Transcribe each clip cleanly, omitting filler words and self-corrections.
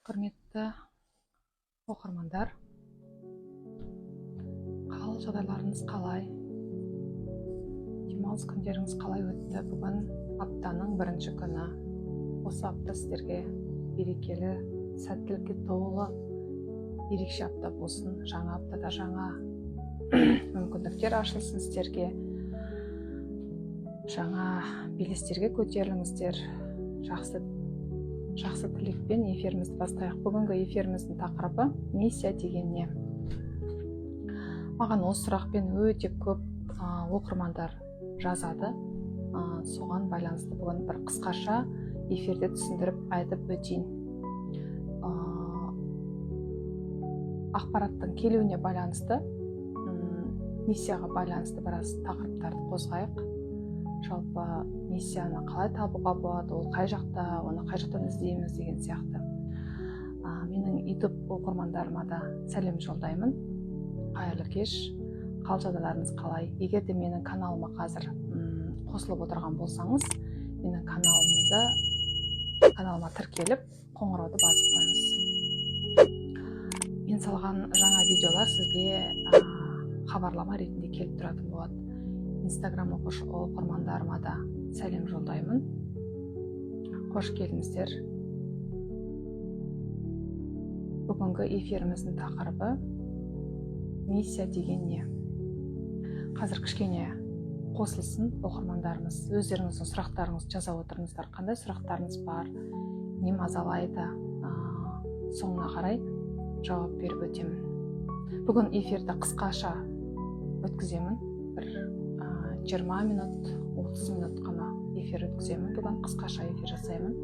Құрметті оқырмандар, қал жағдайларыңыз қалай? Демалыс күндеріңіз қалай өтті? Бүгін аптаның бірінші күні. Осы апта сіздерге берекелі, сәттілікке толы ерекше апта болсын. Жаңа аптада жаңа мүмкіндіктер ашылсын сіздерге. Жаңа белестерге көтеріліңіздер. Жақсы тілекпен эфирімізді бастайық. Бүгінгі эфиріміздің тақырыбы миссия деген не? Маған осы сұрақпен өте көп оқырмандар жазады. Соған байланысты бүгін бір қысқаша эфирде түсіндіріп айтып өтейін. Ақпараттың келуіне байланысты, миссияға байланысты біраз тақырыптарды қозғайық. Жалпы миссияны қалай табуға болады, ол қай жақта, оны қай жақтан іздейміз деген сияқты. Менің YouTube оқырмандарыма да сәлем жолдаймын. Қайырлы кеш, қал жағдайларыңыз қалай? Егер де менің каналыма қазір қосылып отырған болсаңыз, менің каналыма тіркеліп, қоңырауды басып қойыңыз. Мен салған жаңа видеолар сізге хабарлама ретінде келіп тұратын болады. Инстаграм оқырмандарыма да сәлем жолдаймын. Қош келдіңіздер. Бүгінгі эфиріміздің тақырыбы миссия деген не? Қазір кішкене қосылсын оқырмандарымыз. Өздеріңіздің сұрақтарыңызды жаза отырыңыздар. Қандай сұрақтарыңыз бар? Не мазалайды? Соңына қарай жауап беріп өтемін. Бүгін эфирді қысқаша өткіземін. 20 минут, 30 минут қана эфир өткіземін. Бүгін қысқаша эфир жасаймын.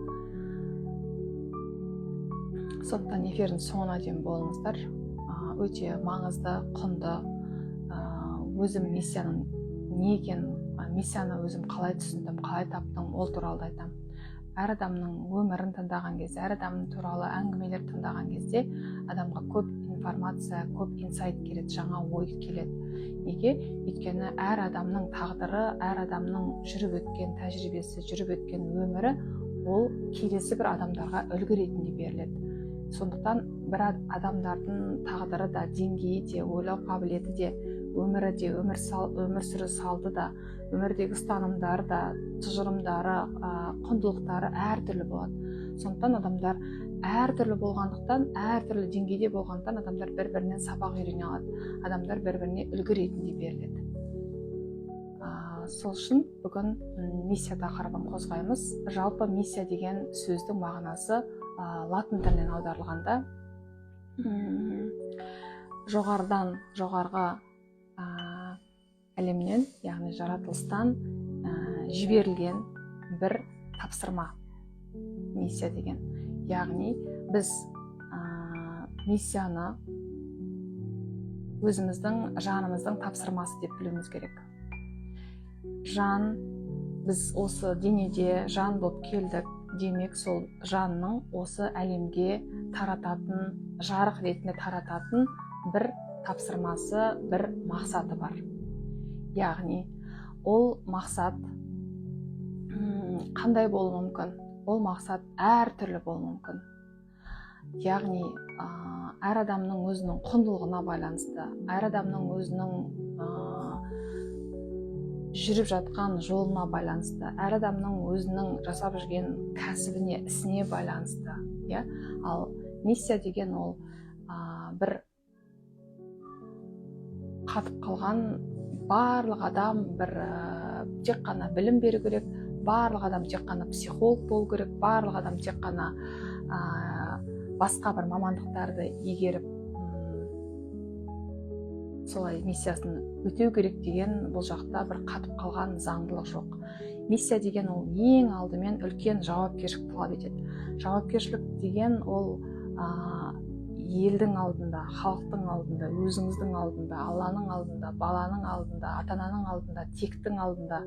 Сондықтан эфирдің соңына дейін болыңыздар. Өте маңызды, құнды, өзім миссияның не екенін, миссияны өзім қалай түсіндім, қалай таптым, ол туралы айтамын. Әр адамның өмірін тыңдаған кезде, әр адамның туралы әңгімелер тыңдаған кезде адамға көп информация, көп инсайт келеді, жаңа ой келеді. Неге? Өйткені әр адамның тағдыры, әр адамның жүріп өткен тәжірибесі, жүріп өткен өмірі ол келесі бір адамдарға үлгі ретінде беріледі. Сондықтан бір адамдардың тағдыры да, деңгейі де, ойлау қабілеті де, өмірі де, өмір сүру салты да, өмірдегі ұстанымдары да, тұжырымдары, құндылықтары әртүрлі болады. Сондықтан адамдар әртүрлі болғандықтан, әртүрлі деңгейде болғандықтан адамдар бір-бірінен сабақ үйрене алады. Адамдар бір-біріне үлгі ретінде беріледі. Сол үшін бүгін миссия тақырыбын қозғаймыз. Жалпы миссия деген сөздің мағынасы латын тілінен аударылғанда жоғарыдан жоғарғы әлемнен, яғни жаратылыстан жіберілген бір тапсырма. Миссия деген. Яғни біз миссияны өзіміздің жанымыздың тапсырмасы деп білуіміз керек. Жан, біз осы денеде жан болып келдік, демек сол жанның осы әлемге тарататын, жарық ретінде тарататын бір тапсырмасы, бір мақсаты бар. Яғни ол мақсат қандай болуы мүмкін? Ол мақсат әртүрлі болуы мүмкін. Яғни әр адамның өзінің құндылығына байланысты, әр адамның өзінің жүріп жатқан жолына байланысты, әр адамның өзінің жасап жүрген кәсібіне, ісіне байланысты. Ал миссия деген ол бір қатып қалған барлық адам бір тек қана білім беру керек, барлық адам тек қана психолог болу керек, барлық адам тек қана басқа бір мамандықтарды игеріп солай миссиясын өтеу керек деген бұл жақта бір қатып қалған заңдылық жоқ. Миссия деген ол ең алдымен үлкен жауапкершілік талап етеді. Жауапкершілік деген ол елдің алдында, халықтың алдында, өзіңіздің алдында, Алланың алдында, баланың алдында, ата-ананың алдында, тектің алдында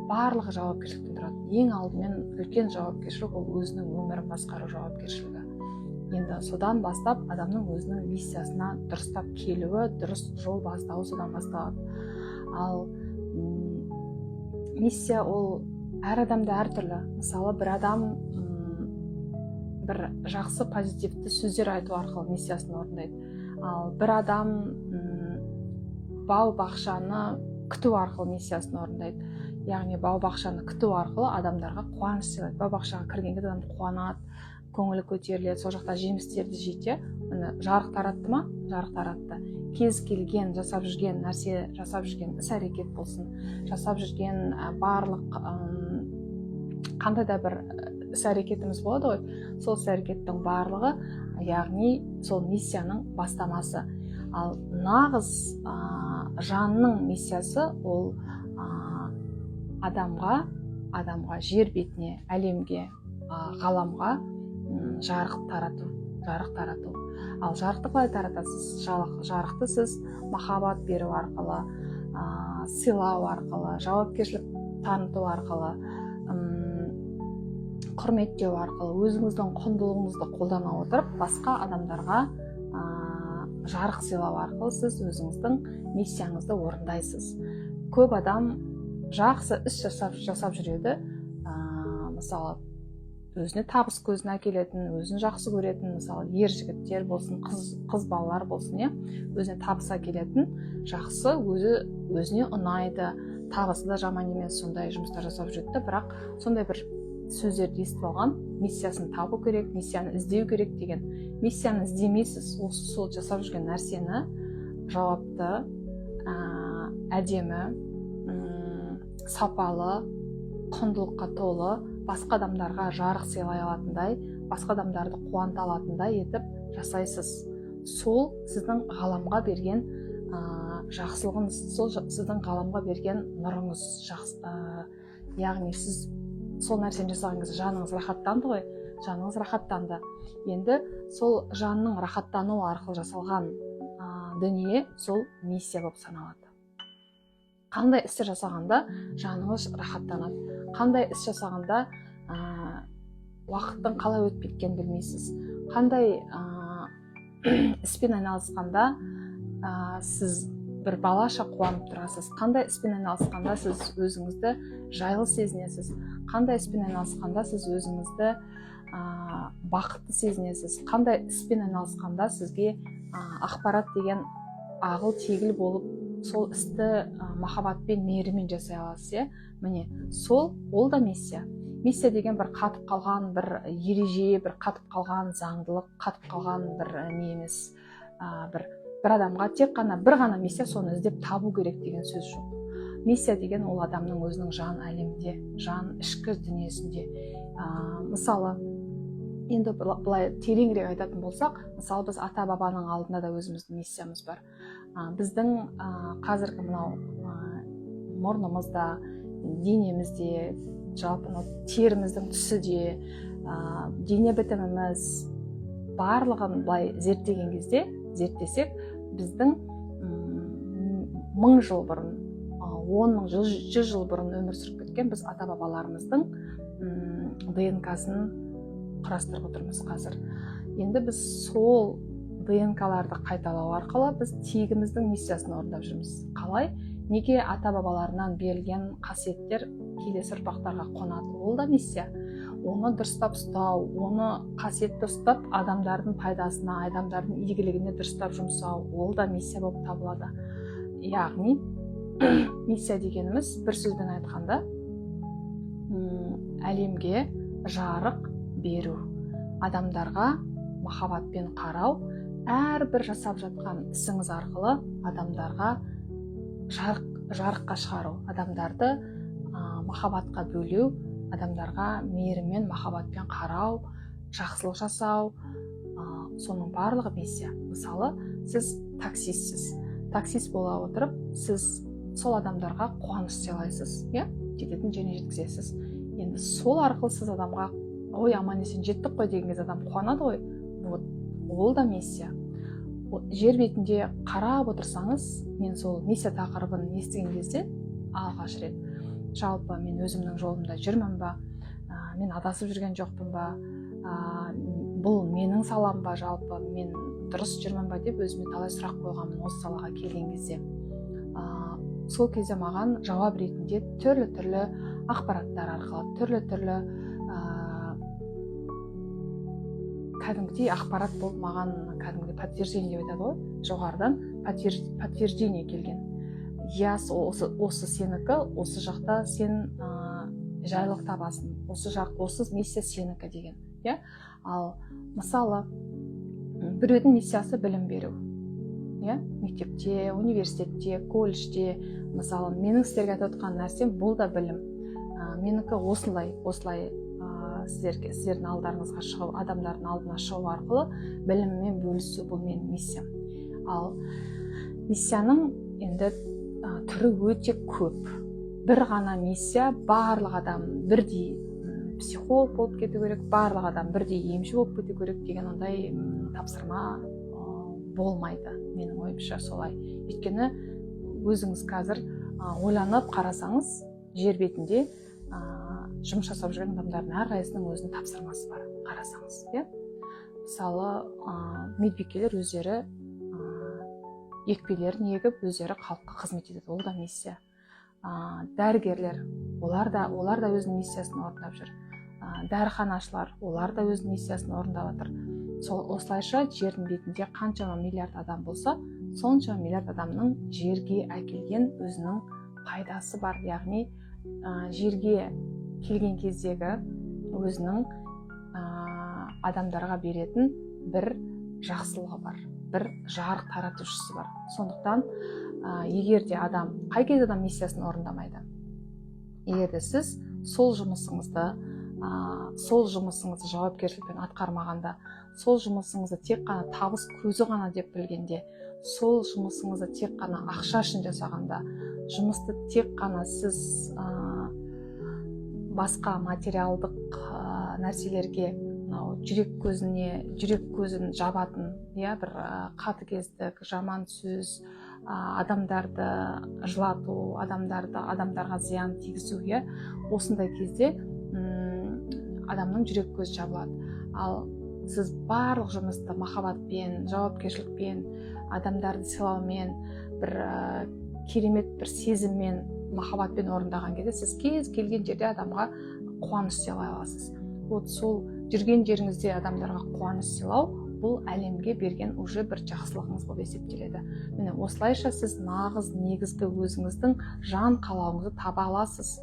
барлығы жауапкершіліктен тұрады. Ең алдымен үлкен жауапкершілік ол өзінің өмірін басқару жауапкершілігі. Енді содан бастап адамның өзінің миссиясына дұрыстап келуі, дұрыс жол бастауы содан басталады. Ал миссия ол әр адамда әртүрлі. Мысалы, бір адам бір жақсы позитивті сөздер айту арқылы миссиясын орындайды. Ал бір адам бау бақшаны күту арқылы миссиясын орындайды. Яғни бау бақшаны күту арқылы адамдарға қуаныш сыйлайды. Бау бақшаға кіргенде адам қуанады, көңілі көтеріледі, сол жақта жемістерді жейді. Міне жарық таратты ма? Жарық таратты. Кез келген жасап жүрген нәрсе, жасап жүрген іс әрекет болсын, жасап жүрген барлық қандай да бір іс әрекетіміз болады ғой, сол іс әрекеттің барлығы яғни сол миссияның бастамасы. Ал нағыз жанның миссиясы ол адамға, жер бетіне, әлемге, ғаламға жарық тарату. Ал жарықты қалай таратасыз? Жарықты сіз махаббат беру арқылы, сыйлау арқылы, жауапкершілік таныту арқылы, құрметтеу арқылы, өзіңіздің құндылығыңызды қолдана отырып, басқа адамдарға жарық сыйлау арқылы сіз өзіңіздің миссияңызды орындайсыз. Көп адам жақсы іс жасап жүреді, мысалы өзіне табыс көзін әкелетін, өзін жақсы көретін, мысалы ер жігіттер болсын, қыз балалар болсын, өзіне табыс әкелетін, жақсы, өзіне ұнайды, табысы да жаман емес, сондай жұмыстар жасап жүреді, бірақ сондай бір сөздерді естіп алған, миссиясын табу керек, миссияны іздеу керек деген. Миссияны іздемейсіз, сол жасап жүрген нәрсені жауапты, әдемі, сапалы, құндылыққа толы, басқа адамдарға жарық сыйлай алатындай, басқа адамдарды қуанта алатындай етіп жасайсыз. Сол сіздің ғаламға берген жақсылығыңыз, сол сіздің ғаламға берген нұрыңыз. Яғни сіз сол нәрсені жасаған кезде жаныңыз рахаттанды ғой, жаныңыз рахаттанды. Енді сол жанның рахаттану арқылы жасалған дүние сол миссия болып саналады. Қандай істі жасағанда жаныңыз рахаттанады, қандай іс жасағанда уақыттың қалай өтіп кеткенін білмейсіз, қандай іспен айналысқанда сіз бір балаша қуанып тұрасыз, қандай іспен айналысқанда сіз өзіңізді жайлы сезінесіз, қандай іспен айналысқанда сіз өзіңізді бақытты сезінесіз, қандай іспен айналысқанда сізге ақпарат деген ағыл тегіл болып сол істі махаббатпен, мейіріммен жасай аласыз. Міне, ол да миссия. Миссия деген бір қатып қалған бір ереже, бір қатып қалған заңдылық, қатып қалған бір не емес, бір адамға тек қана бір ғана миссия, соны іздеп табу керек деген сөз жоқ. Миссия деген ол адамның өзінің жан әлемінде, жан ішкі дүниесінде. Мысалы, енді былай тереңірек айтатын болсақ, мысалы біз ата бабаның алдында да өзіміздің миссиямыз бар. Біздің қазіргі мынау мұрнымызда, денемізде, жалпы теріміздің түсі де, дене бітіміміз барлығын былай зерттеген кезде, зерттесек, біздің 1000 жыл бұрын, 10 мың, 100 жыл бұрын өмір сүріп кеткен біз ата бабаларымыздың ДНК-сын құрастырып отырмыз қазір. Енді біз сол ДНК-ларды қайталау арқылы біз тегіміздің миссиясын орындап жүрміз. Қалай? Неге ата бабаларынан берілген қасиеттер келесі ұрпақтарға қонады? Ол да миссия. Оны дұрыстап ұстау, оны қасиетті ұстап, адамдардың пайдасына, адамдардың игілігіне дұрыстап жұмсау, ол да миссия болып табылады. Яғни миссия дегеніміз бір сөзбен айтқанда әлемге жарық беру, адамдарға махаббатпен қарау, әрбір жасап жатқан ісіңіз арқылы адамдарға жарыққа шығару, адамдарды махаббатқа бөлеу, адамдарға мейіріммен, махаббатпен қарау, жақсылық жасау, соның барлығы миссия. Мысалы, сіз таксистсіз. Таксист бола отырып, сіз сол адамдарға қуаныш сыйлайсыз, жететін жеріне жеткізесіз. Енді сол арқылы сіз адамға, ой, аман есен жеттік қой деген кезде адам қуанады ғой. Ол да миссия. Жер бетінде қарап отырсаңыз, мен сол миссия тақырыбын естіген кезде алғаш рет, жалпы мен өзімнің жолымда жүрмін ба, мен адасып жүрген жоқпын ба, бұл менің салам ба, жалпы мен дұрыс жүрмін ба деп өзіме талай сұрақ қойғанмын осы салаға келген кезде. Сол кезде маған жауап ретінде түрлі ақпараттар арқылы, түрлі кәдімгідей ақпарат болып маған кәдімгідей подтверждение деп айтады ғой, жоғарыдан подтверждение келген. Иә, осы сенікі, осы жақта сен жайлық табасың, осы миссия сенікі деген. Иә? Ал мысалы біреудің миссиясы білім беру. Иә? Мектепте, университетте, колледжде, мысалы менің сіздерге айтып отқан нәрсем бұл да білім. Менікі осылай сіздердің алдарыңызға шығып, адамдардың алдына шығу арқылы біліммен бөлісу, бұл менің миссиям. Ал миссияның енді түрі өте көп. Бір ғана миссия, барлық адам бірдей психолог болып кету керек, барлық адам бірдей емші болып кету керек деген ондай тапсырма болмайды, менің ойымша солай. Өйткені өзіңіз қазір ойланып қарасаңыз, жер бетінде жұмыс жасап жүрген адамдардың әрқайсысының өзінің тапсырмасы бар, қарасаңыз. Мысалы, медбикелер өздері екпелерін егіп, өздері халыққа қызмет етеді, ол да миссия. Дәрігерлер, олар да өзінің миссиясын орындап жүр. Дәріханашылар, олар да өзінің миссиясын орындап жатыр. Осылайша жердің бетінде қаншама миллиард адам болса, сонша миллиард адамның жерге әкелген өзінің пайдасы бар. Яғни жерге келген кездегі өзінің адамдарға беретін бір жақсылығы бар, бір жарық таратушысы бар. Сондықтан егер де адам, қай кезде адам миссиясын орындамайды? Егер де сіз сол жұмысыңызды жауапкершілікпен атқармағанда, сол жұмысыңызды тек қана табыс көзі ғана деп білгенде, сол жұмысыңызды тек қана ақша үшін жасағанда, жұмысты тек қана сіз басқа материалдық нәрселерге, жүрек көзін жабатын, бір қатыгездік, жаман сөз, адамдарды жылату, адамдарға зиян тигізу, осындай кезде адамның жүрек көзі жабылады. Ал сіз барлық жұмысты махаббатпен, жауапкершілікпен, адамдарды сыйлаумен, бір керемет бір сезіммен, махаббатпен орындаған кезде сіз кез келген жерде адамға қуаныш сыйлай аласыз. Сол жүрген жеріңізде адамдарға қуаныш сыйлау, бұл әлемге берген уже бір жақсылығыңыз болып есептеледі. Міне осылайша сіз нағыз негізгі өзіңіздің жан қалауыңызды таба аласыз.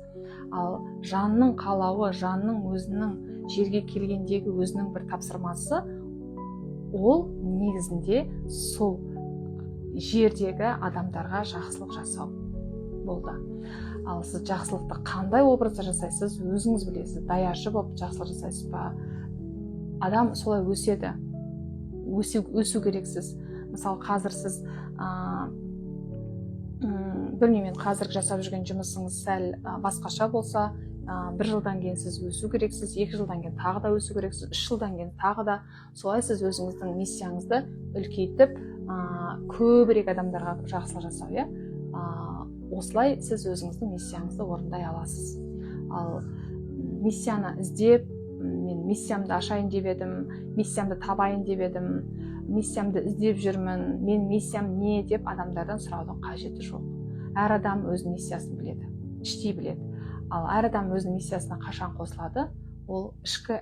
Ал жанның қалауы, жанның өзінің жерге келгендегі өзінің бір тапсырмасы, ол негізінде сол жердегі адамдарға жақсылық жасау болды. Ал сіз жақсылықты қандай образда жасайсыз, өзіңіз білесіз. Даяшы болып жақсылық жасайсыз ба? Адам солай өседі. Өсу керексіз. Мысалы, қазір сіз білмеймін, қазір жасап жүрген жұмысыңыз сәл басқаша болса, 1 жылдан кейін сіз өсу керексіз, 2 жылдан кейін тағы да өсу керексіз, 3 жылдан кейін тағы да. Солай сіз өзіңіздің миссияңызды үлкейтіп, көбірек адамдарға жақсылық жасау, осылай сіз өзіңіздің миссияңызды орындай аласыз. Ал миссияны іздеп, мен миссиямды ашайын деп едім, миссиямды табайын деп едім, миссиямды іздеп жүрмін, мен миссиям не деп адамдардан сұраудың қажеті жоқ. Әр адам өз миссиясын біледі, іштей біледі. Ал әр адам өзінің миссиясына қашан қосылады? Ол ішкі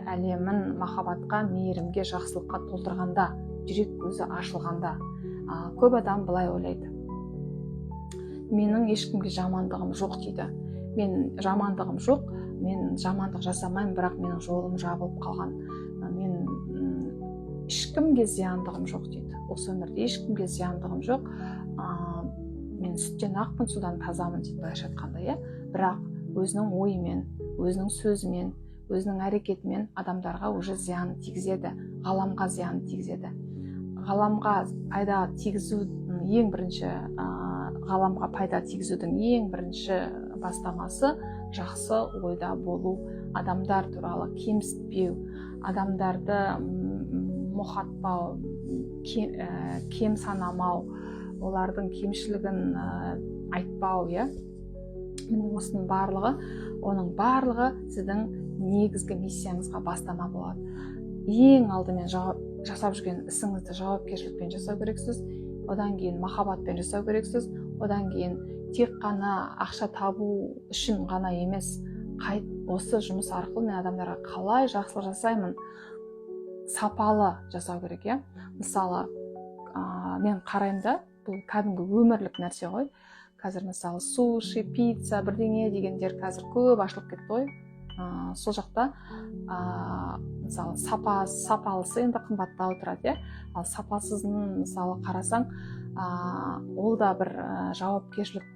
әлемін махаббатқа, мейірімге, жақсылыққа толтырғанда, жүрек көзі ашылғанда. Көп адам былай ойлайды: менің ешкімге жамандығым жоқ дейді. Мен жамандығым жоқ, мен жамандық жасамаймын, бірақ менің жолым жабылып қалған. Мен ешкімге зияндығым жоқ дейді. Осы өмірде ешкімге зияндығым жоқ. Мен сүттен ақпын, судан тазамын дейді, былайша айтқанда, бірақ өзінің ойымен, өзінің сөзімен, өзінің әрекетімен адамдарға уже зиян тигізеді, ғаламға зиян тигізеді. Ғаламға пайда тигізудің ең бірінші, ғаламға пайда тигізудің ең бірінші бастамасы жақсы ойда болу, адамдар туралы кемсітпеу, адамдарды мұхатпау, кем санамау, олардың кемшілігін айтпау, осының барлығы, оның барлығы сіздің негізгі миссияңызға бастама болады. Ең алдымен жасап жүрген ісіңізді жауапкершілікпен жасау керексіз, одан кейін махаббатпен жасау керексіз, одан кейін тек қана ақша табу үшін ғана емес, осы жұмыс арқылы мен адамдарға қалай жақсылық жасаймын, сапалы жасау керек, иә. Мысалы, мен қараймын да, бұл кәдімгі өмірлік нәрсе ғой. Қазір мысалы суши, пицца, бірдеңе дегендер қазір көп ашылып кетті ғой. Сол жақта мысалы сапалысы енді қымбаттау тұрады, иә. Ал сапасызын мысалы қарасаң, ол да бір жауапкершілікті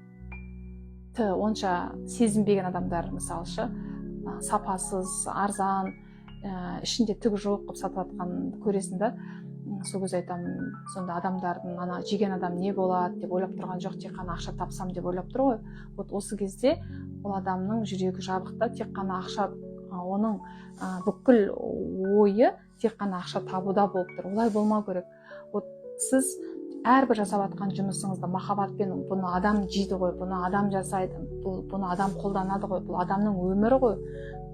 онша сезінбеген адамдар, мысалшы, сапасыз, арзан, ішінде түгі жоқ қылып сатып жатқанын көресің да. Сол кезде айтамын, сонда адамдардың ана жеген адам не болады деп ойлап тұрған жоқ, тек қана ақша тапсам деп ойлап тұр ғой. Вот осы кезде ол адамның жүрегі жабықта, тек қана ақша, оның бүкіл ойы тек қана ақша табуда болып тұр. Олай болмау керек. Вот сіз әрбір жасап жатқан жұмысыңызды махаббатпен, бұны адам жейді ғой, бұны адам жасайды, бұны адам қолданады ғой, бұл адамның өмірі ғой.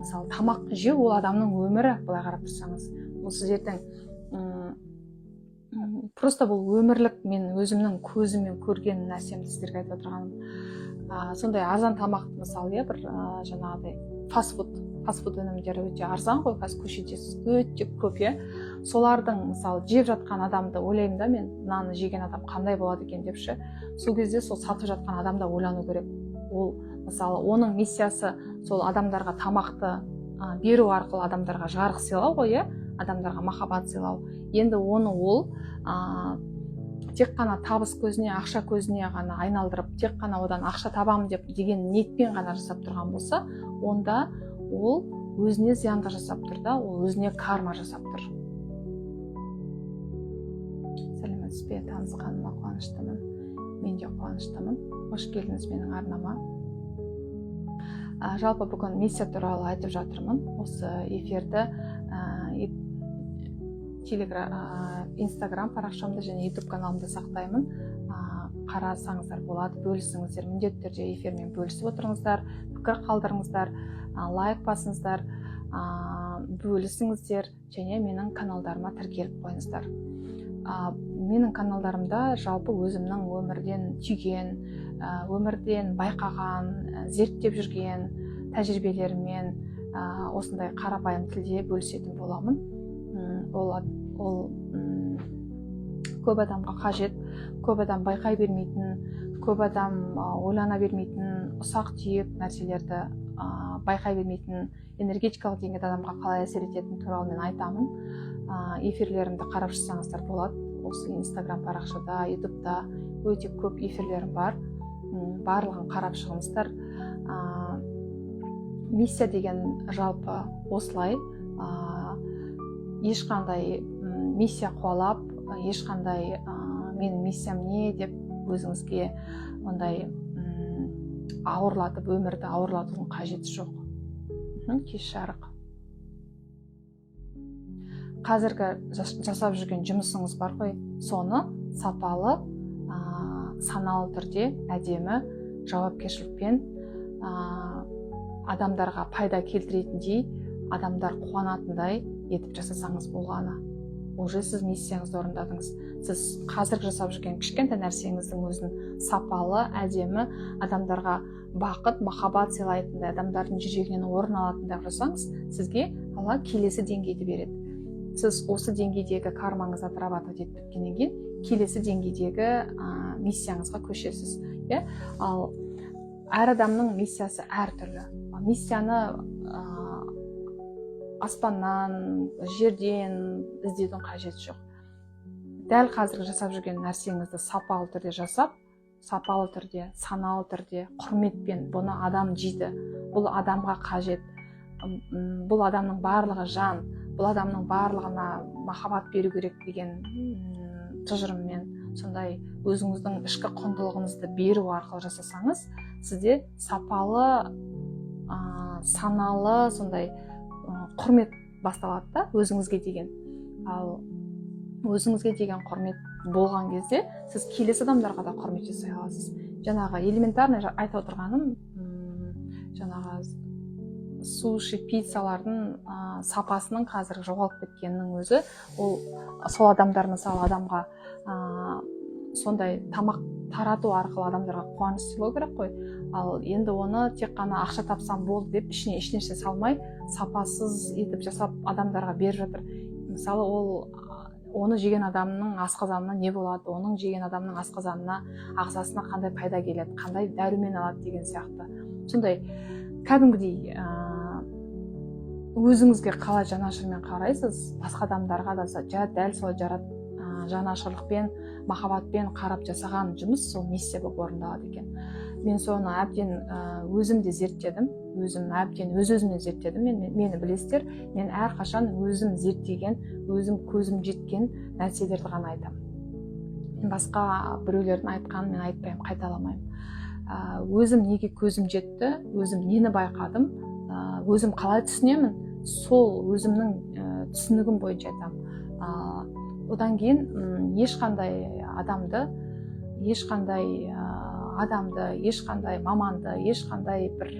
Мысалы, тамақ жеу ол адамның өмірі, былай қарап тұрсаңыз. Осы жерден просто бұл өмірлік, мен өзімнің көзіммен көрген нәрсемді сіздерге айтып отырғаным. Сондай арзан тамақты, мысалы, бір жаңағыдай фастфуд өнімдері өте арзан ғой, қазір көшеде өте көп, иә. Солардың, мысалы, жеп жатқан адамды ойлаймын да, мен мынаны жеген адам қандай болады екен депші. Сол кезде сол сатып жатқан адамда ойлану керек. Ол, мысалы, оның миссиясы сол адамдарға тамақты беру арқылы адамдарға жарық сыйлау ғой, иә, адамдарға махаббат сыйлау. Енді оны ол тек қана табыс көзіне, ақша көзіне ғана айналдырып, тек қана одан ақша табамын деген ниетпен ғана жасап тұрған болса, онда ол өзіне зиянға жасап тұр да, ол өзіне карма жасап тұр. Сәлеметсіз бе, танысқаныма қуаныштымын. Мен де қуаныштымын. Қош келдіңіз менің арнама. Жалпы бүгін миссия туралы айтып жатырмын. Осы эфирді Инстаграм парақшамда және YouTube каналымда сақтаймын. Қарасаңыздар болады, бөлісіңіздер, міндетті түрде эфирмен бөлісіп отырыңыздар, пікір қалдырыңыздар, лайк басыңыздар, бөлісіңіздер және менің каналдарыма тіркеліп қойыңыздар. Менің каналдарымда жалпы өзімнің өмірден түйген, өмірден байқаған, зерттеп жүрген тәжірибелерімен осындай қарапайым тілде бөлісетін боламын. Ол көп адамға қажет, көп адам байқай бермейтін, көп адам ойлана бермейтін, ұсақ түйек нәрселерді байқай бермейтін, энергетикалық деңгейде адамға қалай әсер ететіні туралы мен айтамын. Эфирлерімді қарап шықсаңыздар болады. Осы Инстаграм парақшада, ютубта өте көп эфирлерім бар. Барлығын қарап шығыңыздар. Миссия деген жалпы осылай, ешқандай миссия қуалап, ешқандай менің миссиям не деп өзіңізге ондай ауырлатып, өмірді ауырлатудың қажеті жоқ. Кеш жарық. Қазіргі жасап жүрген жұмысыңыз бар ғой, соны сапалы, саналы түрде, әдемі, жауапкершілікпен, адамдарға пайда келтіретіндей, адамдар қуанатындай етіп жасасаңыз болғаны. Уже сіз миссияңызды орындадыңыз. Сіз қазір жасап жүрген кішкентай нәрсеңіздің өзін сапалы, әдемі, адамдарға бақыт, махаббат сыйлайтындай, адамдардың жүрегінен орын алатындай жасаңыз, сізге Алла келесі деңгейді береді. Сіз осы деңгейдегі кармаңызды отрабатывать етіп біткеннен кейін, келесі деңгейдегі миссияңызға көшесіз. Ал әр адамның миссиясы әртүрлі. Миссияны аспаннан, жерден іздеудің қажеті жоқ. Дәл қазір жасап жүрген нәрсеңізді сапалы түрде жасап, сапалы түрде, саналы түрде, құрметпен, бұны адам жейді, бұл адамға қажет, бұл адамның барлығы жан, бұл адамның барлығына махаббат беру керек деген тұжырыммен, сондай өзіңіздің ішкі құндылығыңызды беру арқылы жасасаңыз, сізде сапалы, саналы, сондай құрмет басталады да, өзіңізге деген. Ал өзіңізге деген құрмет болған кезде, сіз келесі адамдарға да құрмет жасай аласыз. Жаңағы элементарный айтып отырғаным, жаңағы суши, пиццалардың сапасының қазір жоғалып кеткенінің өзі, ол сол адамдар, мысалы, адамға сондай тамақ тарату арқылы адамдарға қуаныш сыйлау керек қой. ал енді оны тек қана ақша тапсам болды деп ішіне ешнәрсе салмай сапасыз етіп жасап адамдарға беріп жатыр. Мысалы оны жеген адамның асқазанына не болады, оның жеген адамның асқазанына, ағзасына қандай пайда келеді, қандай дәрумен алады деген сияқты. Сондай кәдімгідей өзіңізге қалай жанашырмен қарайсыз, басқа адамдарға да дәл сол жанашырлықпен, махаббатпен қарап жасаған жұмыс сол миссия болып орындалады екен. Мен соны әбден өзім де зерттедім, өз-өзімнен зерттедім. Мені білесіздер, мен әрқашан өзім зерттеген, өзім көзім жеткен нәрселерді ғана айтамын. Мен басқа біреулердің айтқанын мен айтпаймын, қайталамаймын. Өзім неге көзім жетті, өзім нені байқадым, өзім қалай түсінемін, сол өзімнің түсінігім бойынша айтамын. Одан кейін ешқандай адамды, ешқандай маманды, ешқандай бір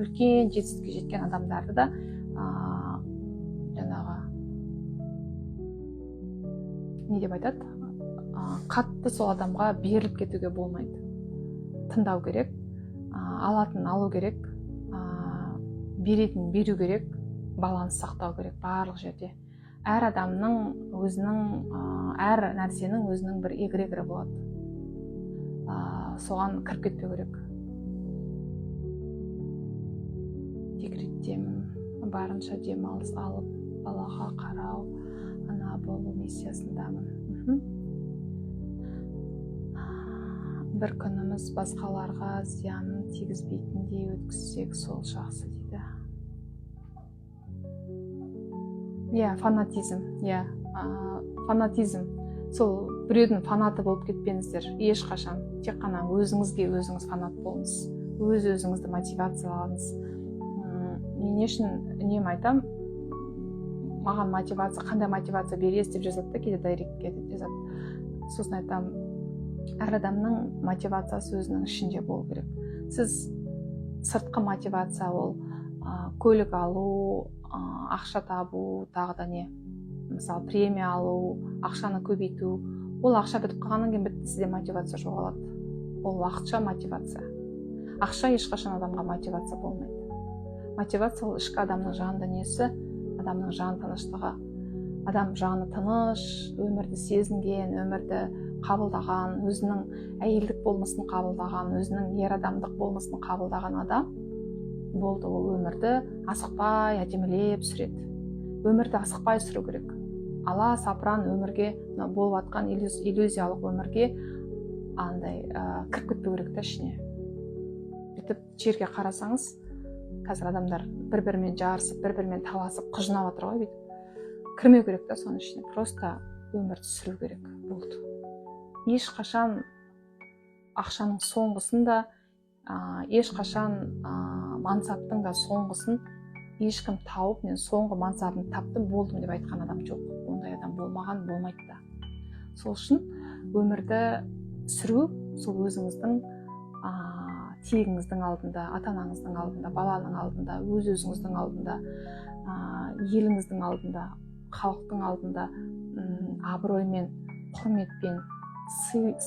үлкен жетістікке жеткен адамдарды да жаңағы не деп айтады, қатты сол адамға беріліп кетуге болмайды. Тыңдау керек, алатын алу керек, беретін беру керек, баланс сақтау керек барлық жерде. Әр адамның өзінің, әр нәрсенің өзінің бір эгрегоры болады. Соған кіріп кетпеу керек. Декреттемін, барынша демалыс алып, балаға қарау, ана болу миссиясындамын. Бір күніміз басқаларға зиянын тигізбейтіндей өткізсек, сол жақсы дейді. Фанатизм. Сол біреудің фанаты болып кетпеңіздер, ешқашан. Тек қана өзіңізге өзіңіз фанат болыңыз, өз-өзіңізді мотивациялаңыз. Мен не үшін айтам, маған қандай мотивация бересіз деп жазады да, кейде дайректке деп жазады. Сосын айтам, әр адамның мотивациясы өзінің ішінде болу керек. Сіз сыртқы мотивация ол көлік алу, ақша табу, тағы да не, мысалы премия алу, ақшаны көбейту. Ол ақша бітіп қалғаннан кейін бітті, сізде мотивация жоғалады. Ол уақытша мотивация. Ақша ешқашан адамға мотивация болмайды. Мотивация ол ішкі адамның жан дүниесі, адамның жан тыныштығы. Адам жаны тыныш, өмірді сезінген, өмірді қабылдаған, өзінің әйелдік болмысын қабылдаған, өзінің ер адамдық болмысын қабылдаған адам болды. Ол өмірді асықпай, әдемілеп сүреді. Өмірді асықпай сүру керек. Ала сапыран өмірге, болып атқан иллюзиялық өмірге кіріп кетпеу керек та ішіне. Бүйтіп жерге қарасаңыз, қазір адамдар бір-бірімен жарысып, бір-бірімен таласып, құжынап жатыр ғой, бүйтіп. Кірмеу керек та соның ішіне. Просто өмірді сүру керек. Болды. Ешқашан ақшаның соңғысын да, ешқашан мансаптың да соңғысын ешкім тауып, мен соңғы мансабын таптым, болдым деп айтқан адам жоқ. Ондай адам болмаған, болмайды да. Сол үшін өмірді сүру, сол өзіңіздің тегіңіздің алдында, ата-анаңыздың алдында, баланың алдында, өз-өзіңіздің алдында, еліңіздің алдында, халықтың алдында абыроймен, құрметпен,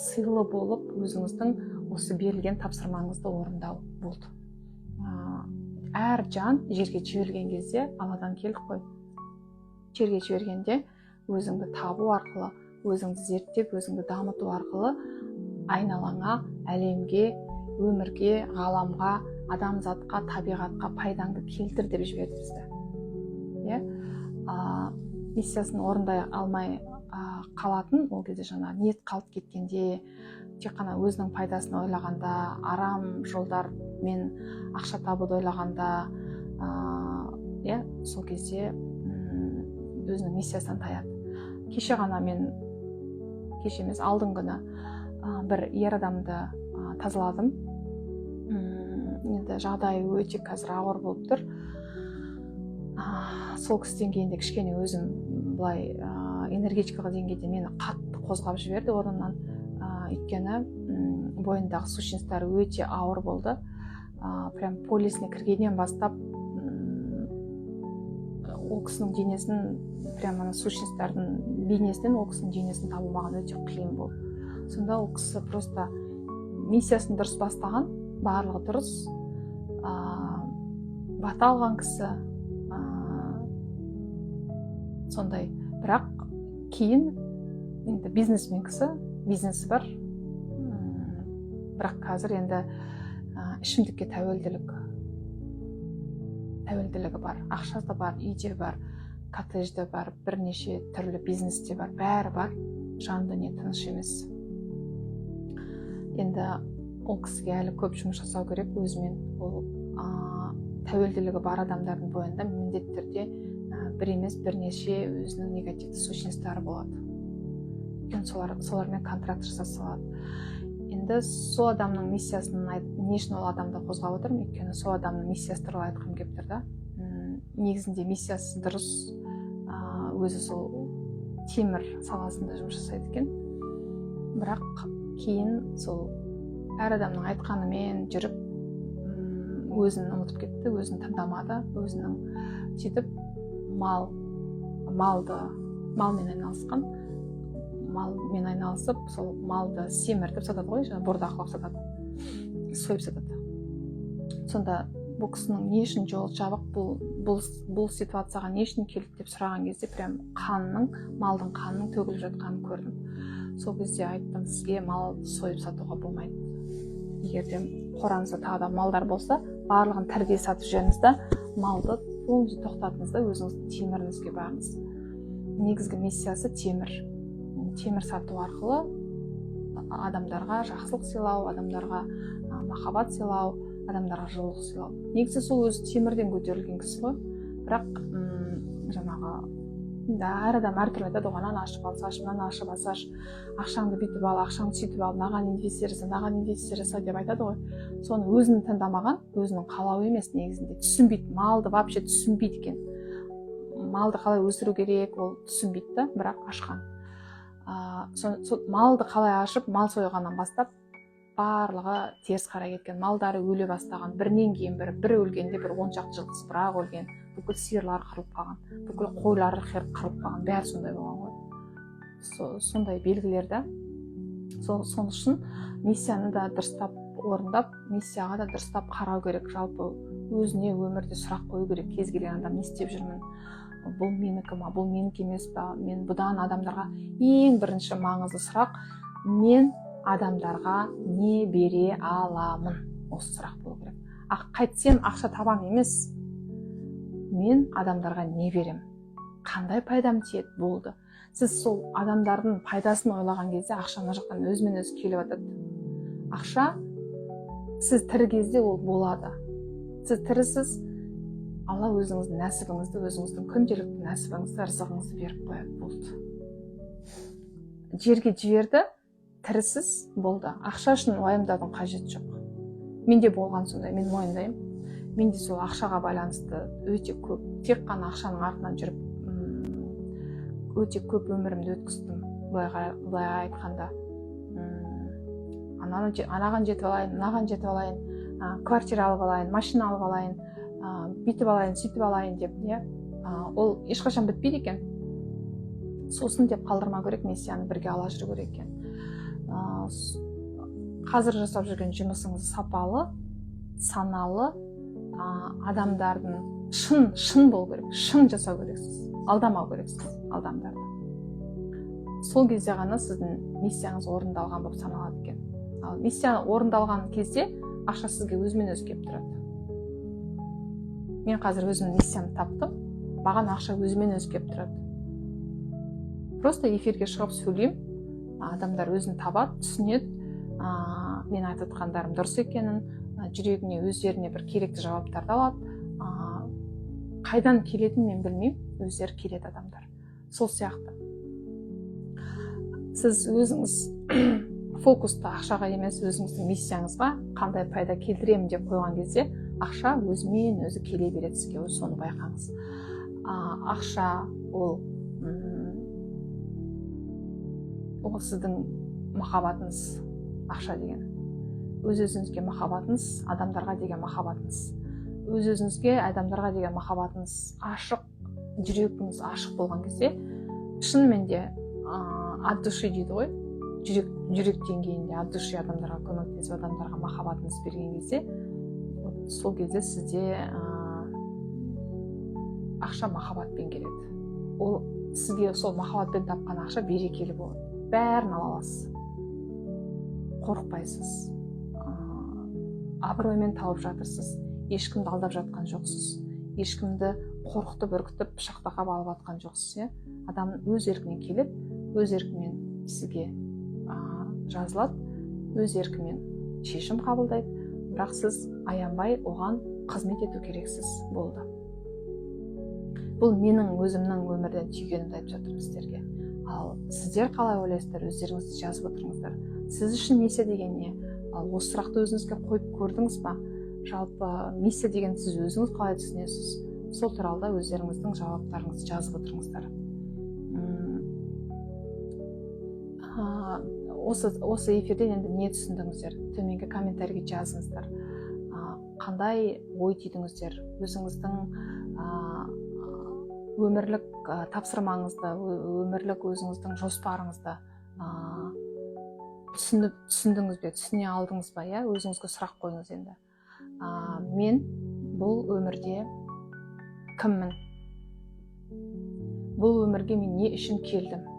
сыйлы болып, өзіңіздің осы берілген тапсырмаңызды орындау болды. Әр жан жерге жіберген кезде, Алладан келдік қой. Жерге жібергенде өзіңді табу арқылы, өзіңді зерттеп, өзіңді дамыту арқылы айналаңа, әлемге, өмірге, ғаламға, адамзатқа, табиғатқа пайдаңды келтір деп жіберді бізді. Миссиясын орындай алмай қалатын, ол кезде жаңа ниет қалып кеткенде, тек қана өзінің пайдасын ойлағанда, арам жолдармен ақша табуды ойлағанда, сол кезде өзінің миссиясынан таяды. Кеше ғана мен, кеше емес, алдың күні бір ер адамды тазаладым. Енді жағдайы өте қазір ауыр болып тұр. Сол кісіден кейін де кішкене өзім былай энергетикалық деңгейде мені қатты қозғап жіберді орнымнан. Өйткені бойындағы сущностьтары өте ауыр болды. Прям полисіне кіргеннен бастап ол кісінің денесін, прям сущностьтардың бейнесінен ол кісінің денесін табу маған өте қиын болды. Сонда ол кісі просто миссиясын дұрыс бастаған, барлығы дұрыс, бата алған кісі, сондай. Бірақ кейін енді бизнесмен кісі, бизнесі бар, бірақ қазір енді ішімдікке тәуелділігі бар, ақшасы бар, үйде бар, коттеджде бар, бірнеше түрлі бизнесте бар, бәрі бар, жан дүние тыныш емес. Енді ол кісіге әлі көп жұмыс жасау керек өзімен. Ол тәуелділігі бар адамдардың бойында міндетті түрде бір емес бірнеше өзінің негативті сущностьтары болады. Солармен контракт жасаса салады. Енді сол адамның миссиясын не үшін ол адамды қозғап отырмын, өйткені сол адамның миссиясы туралы айтқым келіп тұр да. Негізінде миссиясы дұрыс, өзі сол темір саласында жұмыс жасайды екен. Бірақ кейін сол әр адамның айтқанымен жүріп өзін ұмытып кетті, өзін тыңдамады, өзінің сөйтіп малмен айналысқан. Малмен айналысып, сол малды семіртіп сатады ғой, бордақылап сатады, сойып сатады. Сонда бұл кісінің не үшін жол жабық, бұл ситуацияға не үшін келді деп сұраған кезде прям малдың қанының төгіліп жатқанын көрдім. Сол кезде айттым, сізге мал сойып сатуға болмайды. Егер де қоранызда тағы да малдар болса, барлығын тірідей сатып жүріңіз да, малды полностью тоқтатыңыз да, өзіңіздің теміріңізге бағыңыз. Негізгі миссиясы темір сату арқылы адамдарға жақсылық сыйлау, адамдарға махаббат сыйлау, адамдарға жылылық сыйлау. Негізі сол өзі темірден көтерілген кісі ғой. Бірақ жаңағы әр адам әртүрлі айтады, оған ашып алсаш, мынаны ашып алсаш, ақшаңды бүйтіп ал, ақшаңды сөйтіп ал, маған инвестиция жаса деп айтады ғой. Соны өзін тыңдамаған, өзінің қалауы емес, негізінде түсінбейді, малды вообще түсінбейді екен. Малды қалай өсіру керек, ол түсінбейді да, бірақ ашқан. Малды қалай ашып, мал сойғаннан бастап барлығы теріс қарай кеткен. Малдары өле бастаған, бірінен кейін бір өлгенде бір 10 шақты жылқысы бірақ өлген, бүкіл сиырлар қырылып қалған, бүкіл қойлары қырылып қалған, бәрі сондай болған ғой. Сондай белгілер да. Сол үшін миссияны да дұрыстап орындап, миссияға да дұрыстап қарау керек. Жалпы өзіне өмірде сұрақ қою керек. Кез келген адам не істеп жүрмін? Бұл менікі ма, бұл менікі емес па? Мен бұдан адамдарға ең бірінші маңызды сұрақ, мен адамдарға не бере аламын? Осы сұрақ болу керек. Қайтсем ақша табам емес, мен адамдарға не берем? Қандай пайдам тиеді? Болды. Сіз сол адамдардың пайдасын ойлаған кезде ақша мына жақтан өзімен өзі келіп жатады. Ақша сіз тірі кезде ол болады. Сіз тірісіз, Алла өзіңіздің нәсібіңізді, өзіңіздің күнделікті нәсібіңізді, рызығыңызды беріп қояды, болды. Жерге жіберді, тірісіз, болды. Ақша үшін уайымдаудың қажеті жоқ. Менде болған сондай, мен мойындаймын. Менде сол ақшаға байланысты өте көп, тек қана ақшаның артынан жүріп, өте көп өмірімді өткіздім. Былай айтқанда, анаған жетіп алайын, мынаған жетіп алайын, квартира алып алайын, машина алып алайын, бүйтіп алайын, сөйтіп алайын деп, ол ешқашан бітпейді екен. Сосын деп қалдырмау керек, миссияны бірге ала жүру керек екен. Қазір жасап жүрген жұмысыңыз сапалы, саналы, адамдардың шын болу керек, шын жасау керексіз, алдамау керексіз адамдарды. Сол кезде ғана сіздің миссияңыз орындалған болып саналады екен. Ал миссия орындалған кезде ақша сізге өзімен өзі келіп тұрады. Мен қазір өзімнің миссиямды таптым, маған ақша өзімен өзі келіп тұрады. Просто эфирге шығып сөйлеймін, адамдар өзін табады, түсінеді, мен айтып отқандарым дұрыс екенін, жүрегіне өздеріне бір керекті жауаптарды алады. Қайдан келетінін мен білмеймін, өздері келеді адамдар. Сол сияқты. Сіз өзіңіз фокусты ақшаға емес, өзіңіздің миссияңызға қандай пайда келтіремін деп қойған кезде, ақша өзімен өзі келе береді сізге, өзі соны байқаңыз. Ақша ол сіздің махаббатыңыз, ақша деген. Өз-өзіңізге махаббатыңыз, адамдарға деген махаббатыңыз. Өз-өзіңізге, адамдарға деген махаббатыңыз ашық, жүрегіңіз ашық болған кезде, шынымен де от души дейді ғой, жүрек деңгейінде от души адамдарға көмектесіп, адамдарға махаббатыңызды берген кезде, сол кезде сізде ақша махаббатпен келеді. Ол сізге сол махаббатпен тапқан ақша берекелі болады. Бәрін ала аласыз. Қорықпайсыз. Абыроймен тауып жатырсыз. Ешкімді алдап жатқан жоқсыз. Ешкімді қорқытып, үркітіп, пышақтап алып жатқан жоқсыз. Адам өз еркімен келіп, өз еркімен сізге жазылады, өз еркімен шешім қабылдайды. Бірақ сіз аянбай оған қызмет ету керексіз. Болды. Бұл менің өзімнің өмірден түйгенімді айтып жатырмын сіздерге. Ал сіздер қалай ойлайсыздар, өздеріңізді жазып отырыңыздар. Сіз үшін миссия деген не? Ал осы сұрақты өзіңізге қойып көрдіңіз ба? Жалпы миссия деген сіз өзіңіз қалай түсінесіз? Сол туралы да өздеріңіздің жауаптарыңызды жазып отырыңыздар. Осы эфирден енді не түсіндіңіздер? Төменгі комментарийге жазыңыздар. Қандай ой түйдіңіздер? Өзіңіздің өмірлік тапсырмаңызды, өмірлік өзіңіздің жоспарыңызды түсіндіңіз бе, түсіне алдыңыз ба? Өзіңізге сұрақ қойыңыз енді. Мен бұл өмірде кіммін? Бұл өмірге мен не үшін келдім?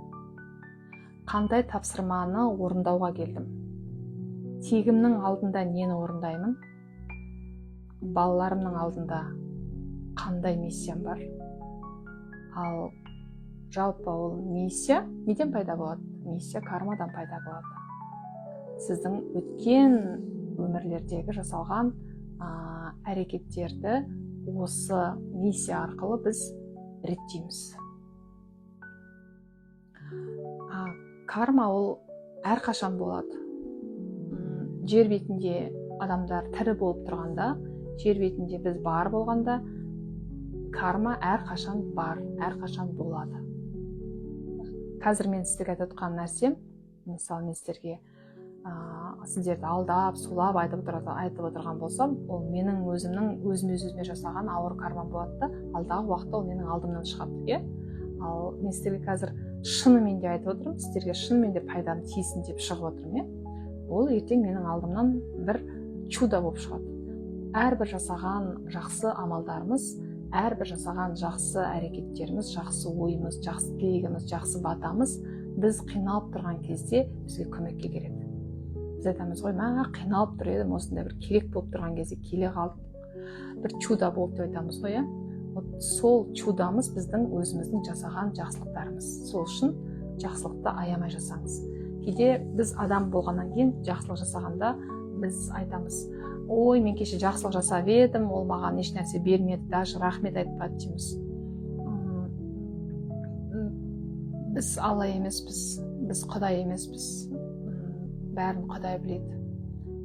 Қандай тапсырманы орындауға келдім? Тегімнің алдында нені орындаймын? Балаларымның алдында қандай миссиям бар? Ал жалпы ол миссия неден пайда болады? Миссия кармадан пайда болады. Сіздің өткен өмірлердегі жасалған әрекеттерді осы миссия арқылы біз реттейміз. Карма ол әрқашан болады. Жер бетінде адамдар тірі болып тұрғанда, жер бетінде біз бар болғанда, карма әрқашан бар, әрқашан болады. Қазір мен сіздерге айтып отқан нәрсем, мысалы мен сіздерді алдап, сулап айтып отырған болсам, ол менің өзіме жасаған ауыр кармам болады да, алдағы уақытта ол менің алдымнан шығады. Ал мен сіздерге қазір шынымен де айтып отырмын, сіздерге шынымен де пайдам тиесін деп шығып отырмын. Ол ертең менің алдымнан бір чудо болып шығады. Әрбір жасаған жақсы амалдарымыз, әрбір жасаған жақсы әрекеттеріміз, жақсы ойымыз, жақсы тілегіміз, жақсы батамыз біз қиналып тұрған кезде бізге көмекке келеді. Біз айтамыз ғой, қиналып тұр едім, осындай бір керек болып тұрған кезде келе қалдық, бір чудо болды деп айтамыз ғой. Сол чудомыз біздің өзіміздің жасаған жақсылықтарымыз. Сол үшін жақсылықты аямай жасаңыз. Кейде біз адам болғаннан кейін жақсылық жасағанда біз айтамыз, ой, мен кеше жақсылық жасап едім, ол маған еш нәрсе бермеді, даже рахмет айтпады дейміз. Біз Алла емеспіз, біз Құдай емеспіз. Бәрін Құдай біледі.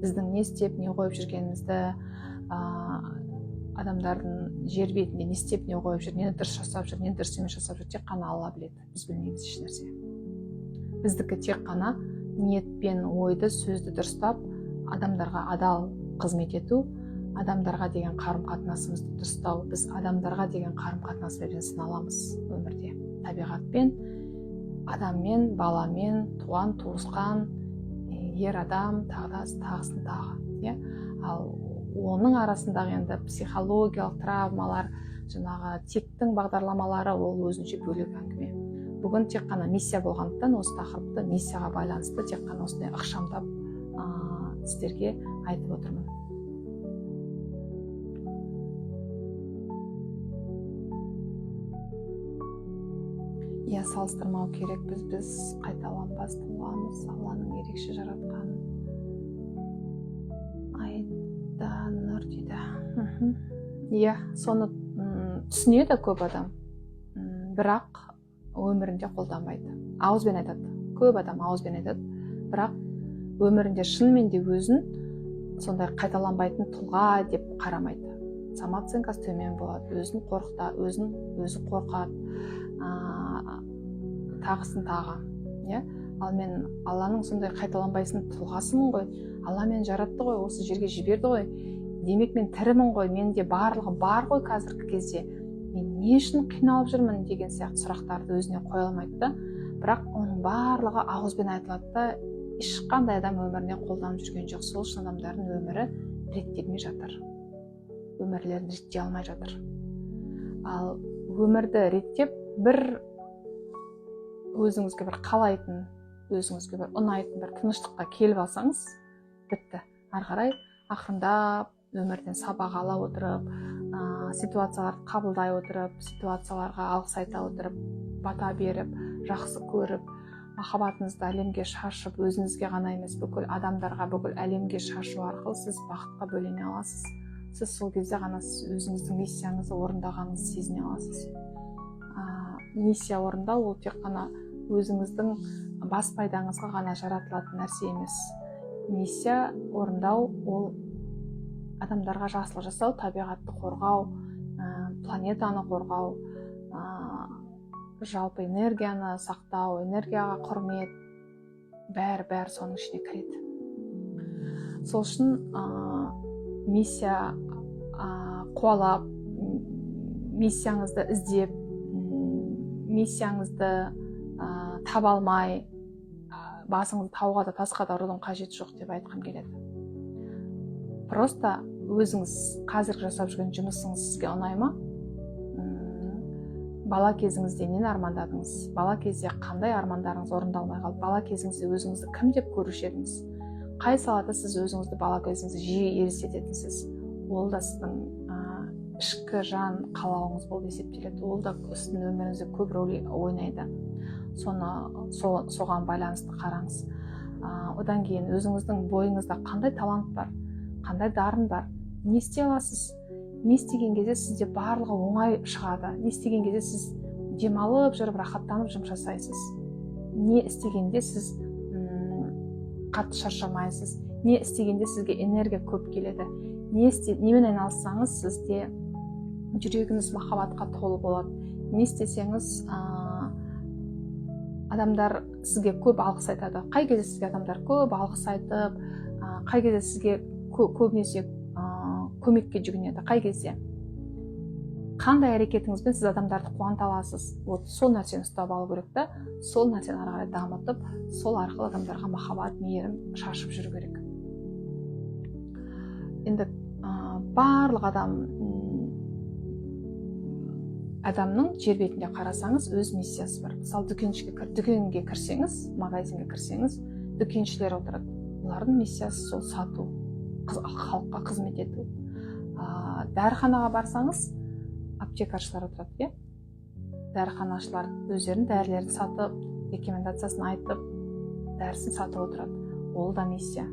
Біздің не істеп, не қойып жүргенімізді, адамдардың жер бетінде не істеп, не қойып жүр, нені дұрыс жасап жүр, нені дұрыс емес жасап жүр, тек қана Алла біледі. Біз білмейміз еш нәрсе. Біздікі тек қана ниетпен ойды, сөзді дұрыстап, адамдарға адал қызмет ету, адамдарға деген қарым-қатынасымызды дұрыстау. Біз адамдарға деген қарым-қатынаспен сыналамыз өмірде. Табиғатпен, адаммен, баламен, туған, туысқан, ер адам, тағысын тағы. Ал оның арасындағы енді психологиялық травмалар, жаңағы тектің бағдарламалары ол өзінше бөлек әңгіме. Бүгін тек қана миссия болғандықтан осы тақырыпты миссияға байланысты тек қана осындай ықшамдап сіздерге айтып отырмын. Салыстырмау керек, біз қайталанбас тұлғамыз, Алланың ерекше жаратқан айда нұр дейді. Соны түсінеді көп адам, бірақ өмірінде қолданбайды. Ауызбен айтады, көп адам ауызбен айтады, бірақ өмірінде шынымен де өзін сондай қайталанбайтын тұлға деп қарамайды. Самооценкасы төмен болады, өзін қорқады, тағысын тағы. Ал мен Алланың сондай қайталанбайсын тұлғасымын ғой, Алла мені жаратты ғой, осы жерге жіберді ғой, демек мен тірімін ғой, менде барлығы бар ғой қазіргі кезде, мен не үшін қиналып жүрмін деген сияқты сұрақтарды өзіне қоя алмайды да, бірақ оның барлығы ауызбен айтылады да, ешқандай адам өміріне қолданып жүрген жоқ. Сол үшін адамдардың өмірі реттелмей жатыр, өмірлерін реттей алмай жатыр. Ал өмірді реттеп, бір өзіңізге бір қалайтын, өзіңізге бір ұнайтын бір тыныштыққа келіп алсаңыз, бітті. Ары қарай ақырындап өмірден сабақ ала отырып, ситуацияларды қабылдай отырып, ситуацияларға алғыс айта отырып, бата беріп, жақсы көріп, махаббатыңызды әлемге шашып, өзіңізге ғана емес, бүкіл адамдарға, бүкіл әлемге шашу арқылы сіз бақытқа бөлене аласыз. Сіз сол кезде ғана өзіңіздің миссияңызды орындағаныңызды сезіне аласыз. Миссия орындау ол тек қана өзіңіздің бас пайдаңызға ғана жаратылатын нәрсе емес. Миссия орындау ол адамдарға жақсылық жасау, табиғатты қорғау, планетаны қорғау, жалпы энергияны сақтау, энергияға құрмет, бәрі соның ішіне кіреді. Сол үшін миссия қуалап, миссияңызды іздеп, миссияңызды таба алмай, басыңызды тауға да тасқа да ұрудың қажеті жоқ деп айтқым келеді. Просто өзіңіз қазір жасап жүрген жұмысыңыз сізге ұнай ма? Бала кезіңізде нені армандадыңыз? Бала кезде қандай армандарыңыз орындалмай қалды? Бала кезіңізде өзіңізді кім деп көруші едіңіз? Қай салада сіз өзіңізді бала кезіңізде жиі елестететінсіз? Ол да сіздің ішкі жан қалауыңыз болып есептеледі. Ол да сіздің өміріңізде көп рөл ойнайды. Соған байланысты қараңыз. Одан кейін өзіңіздің бойыңызда қандай талант бар, қандай дарын бар, не істей аласыз? Не істеген кезде сізде барлығы оңай шығады. Не істеген кезде сіз демалып жүріп, рахаттанып жұмыс жасайсыз. Не істегенде сіз қатты шаршамайсыз. Не істегенде сізге энергия көп келеді. Немен айналыссаңыз, сізде жүрегіңіз махаббатқа толы болады. Не істесеңіз, адамдар сізге көп алғыс айтады. Қай кезде сізге адамдар көп алғыс айтып, қай кезде сізге көбінесе көмекке жүгінеді? Қай кезде? Қандай әрекетіңізбен сіз адамдарды қуанта аласыз? Сол нәрсені ұстап алу керек та, сол нәрсені ары қарай дамытып, сол арқылы адамдарға махаббат, мейірім шашып жүру керек. Енді барлық адамның жер бетінде қарасаңыз, өз миссиясы бар. Мысалы, дүкенге кірсеңіз, магазинге кірсеңіз, дүкеншілер отырады. Олардың миссиясы сол сату, халыққа қызмет ету. Дәріханаға барсаңыз, аптекаршылар отырады, дәріханашылар өздерінің дәрілерін сатып, рекомендациясын айтып, дәрісін сатып отырады. Ол да миссия.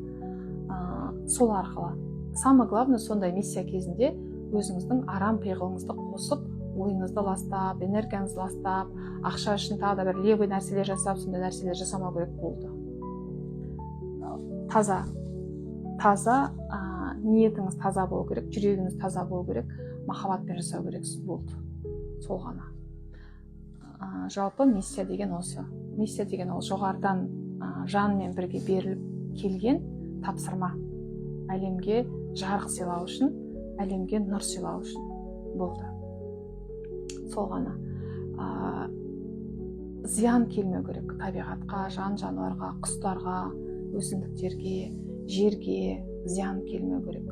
Сол арқылы. Самое главное, сондай миссия кезінде өзіңіздің арам пиғылыңызды қосып, ойыңызды ластап, энергияңызды ластап, ақша үшін тағы да бір левый нәрселер жасап, сондай нәрселер жасамау керек болды. Таза, ниетіңіз таза болу керек, жүрегіңіз таза болу керек, махаббатпен жасау керексіз болды. Сол ғана. Жалпы миссия деген осы. Миссия деген ол жоғарыдан жанмен бірге беріліп келген тапсырма. Әлемге жарық сыйлау үшін, әлемге нұр сыйлау үшін болды. Сол ғана. Зиян келмеу керек табиғатқа, жан-жануарға, құстарға, өсімдіктерге, жерге зиян келмеу керек.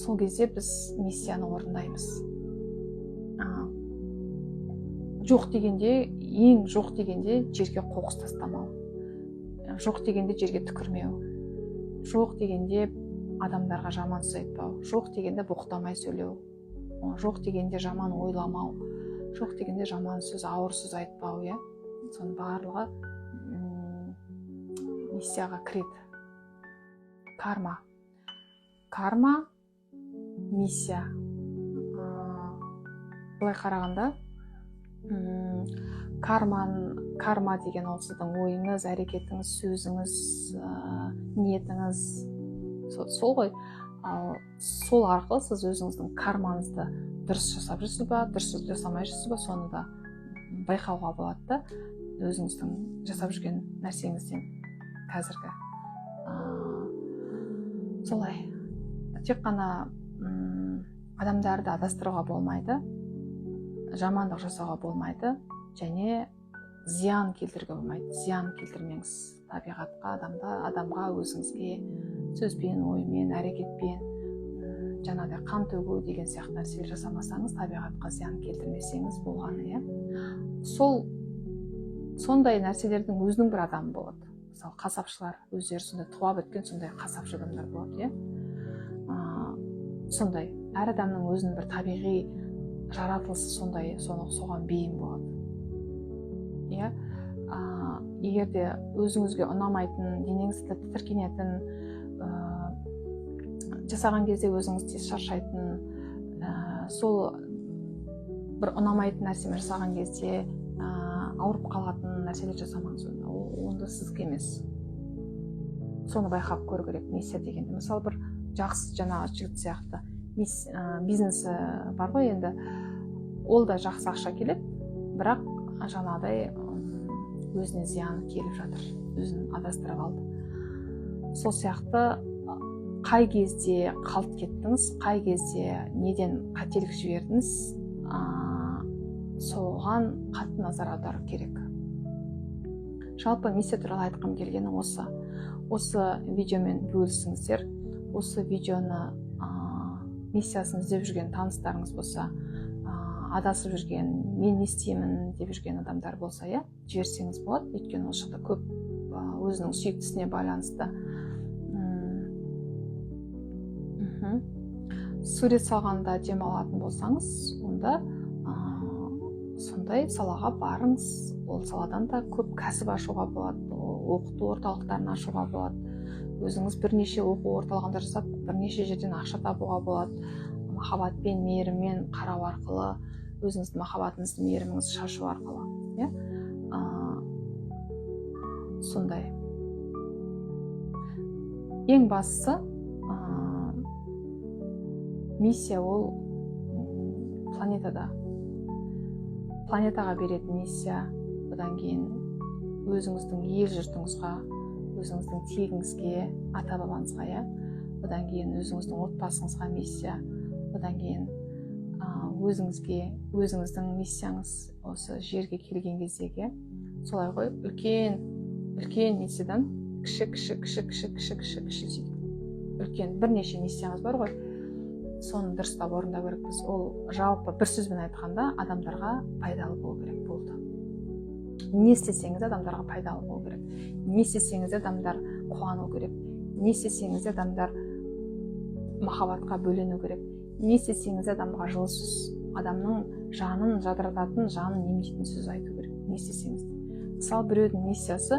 Сол кезде біз миссияны орындаймыз. Ең жоқ дегенде жерге қоқыс тастамау. Жоқ дегенде жерге түкірмеу. Жоқ дегенде адамдарға жаман сөз айтпау. Жоқ дегенде боқтамай сөйлеу. Жоқ дегенде жаман ойламау. Жоқ дегенде жаман сөз, ауыр сөз айтпау, Соның барлығы миссияға кіреді. Карма, миссия. Былай қарағанда, карма деген ол сіздің ойыңыз, әрекетіңіз, сөзіңіз, ниетіңіз, сол ғой. Сол арқылы сіз өзіңіздің кармаңызды дұрыс жасап жүрсіз ба, дұрыс жасамай жүрсіз ба, соны да байқауға болады да, өзіңіздің жасап жүрген нәрсеңізден қазіргі. Солай. Тек қана адамдарды адастыруға болмайды, жамандық жасауға болмайды, және зиян келтіруге болмайды. Зиян келтірмеңіз табиғатқа, адамға, өзіңізге сөзбен, оймен, әрекетпен жаңағыдай қан төгу деген сияқты нәрселер жасамасаңыз, табиғатқа зиян келтірмесеңіз болғаны, иә. Сондай нәрселердің өзінің бір адамы болады. Мысалы, қасапшылар өздері сондай туа біткен сондай қасапшы адамдар болады, иә. Сондай әр адамның өзінің бір табиғи жаратылысы сондай, соған бейім болады. Иә, егер де өзіңізге ұнамайтын, денеңізді тітіркенетін, жасаған кезде өзіңіз тез шаршайтын, сол бір ұнамайтын нәрсемен жасаған кезде ауырып қалатын нәрселер жасамаңыз. Онда сізге емес. Соны байқап көру керек. Миссия дегенде, мысалы, бір жақсы жаңағы жігіт сияқты бизнесі бар ғой, енді ол да жақсы ақша келеді, бірақ жаңағыдай өзіне зияны келіп жатыр, өзін адастырып алды. Сол сияқты қай кезде қалт кеттіңіз, қай кезде неден қателік жібердіңіз, соған қатты назар аудару керек. Жалпы миссия туралы айтқым келгені осы видеомен бөлісіңіздер. Осы видеоны миссиясын іздеп жүрген таныстарыңыз болса, адасып жүрген, мен не істеймін деп жүрген адамдар болса, иә, жіберсеңіз болады. Өйткені осы жақта көп өзінің сүйіктісіне байланысты сурет салғанда демалатын болсаңыз, онда сондай салаға барыңыз. Ол саладан да көп кәсіп ашуға болады, оқыту орталықтарын ашуға болады. Өзіңіз бірнеше оқу орталығында жасап, бірнеше жерден ақша табуға болады. Махаббатпен, мейіріммен қарау арқылы, өзіңіздің махаббатыңызды, мейіріміңізді шашу арқылы, иә? Сондай. Ең бастысы, миссия ол планетаға беретін миссия, одан кейін өзіңіздің ел жұртыңызға, өзіңіздің тегіңізге, ата бабаңызға, иә, одан кейін өзіңіздің отбасыңызға миссия, одан кейін өзіңіздің миссияңыз осы жерге келген кездегі, солай ғой, үлкен миссиядан кіші үлкен бірнеше миссияңыз бар ғой, соны дұрыстап орындау керекпіз. Ол жалпы бір сөзбен айтқанда адамдарға пайдалы болу керек болды. Не істесеңіз адамдарға пайдалы болу керек. Не істесеңіз адамдар қуану керек. Не істесеңіз адамдар махаббатқа бөлену керек. Не істесеңіз адамға жылы сөз, адамның жанын жадырататын, жанын емдейтін сөз айту керек. Не істесеңіз. Мысалы, біреудің миссиясы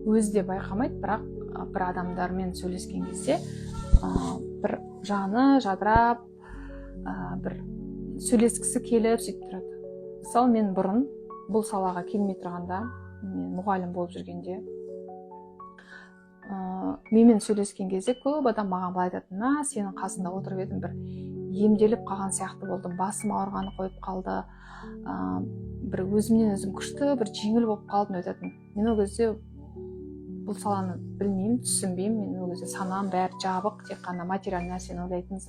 өзі де байқамайды, бірақ бір адамдармен сөйлескен кезде бір жаны жадырап, бір сөйлескісі келіп сөйтіп тұрады. Мысалы, мен бұрын бұл салаға келмей тұрғанда, мен мұғалім болып жүргенде, менімен сөйлескен кезде көп адам маған былай айтатын: сенің қасында отырып едім, бір емделіп қалған сияқты болдым, басым ауырғаны қойып қалды, бір өзімнен өзім күшті, бір жеңіл болып қалдым деп айтатын. Мен ол кезде бұл саланы білмеймін, түсінбеймін. Мен ол кезде санам бәрі жабық, тек қана материалды нәрсені ойлайтын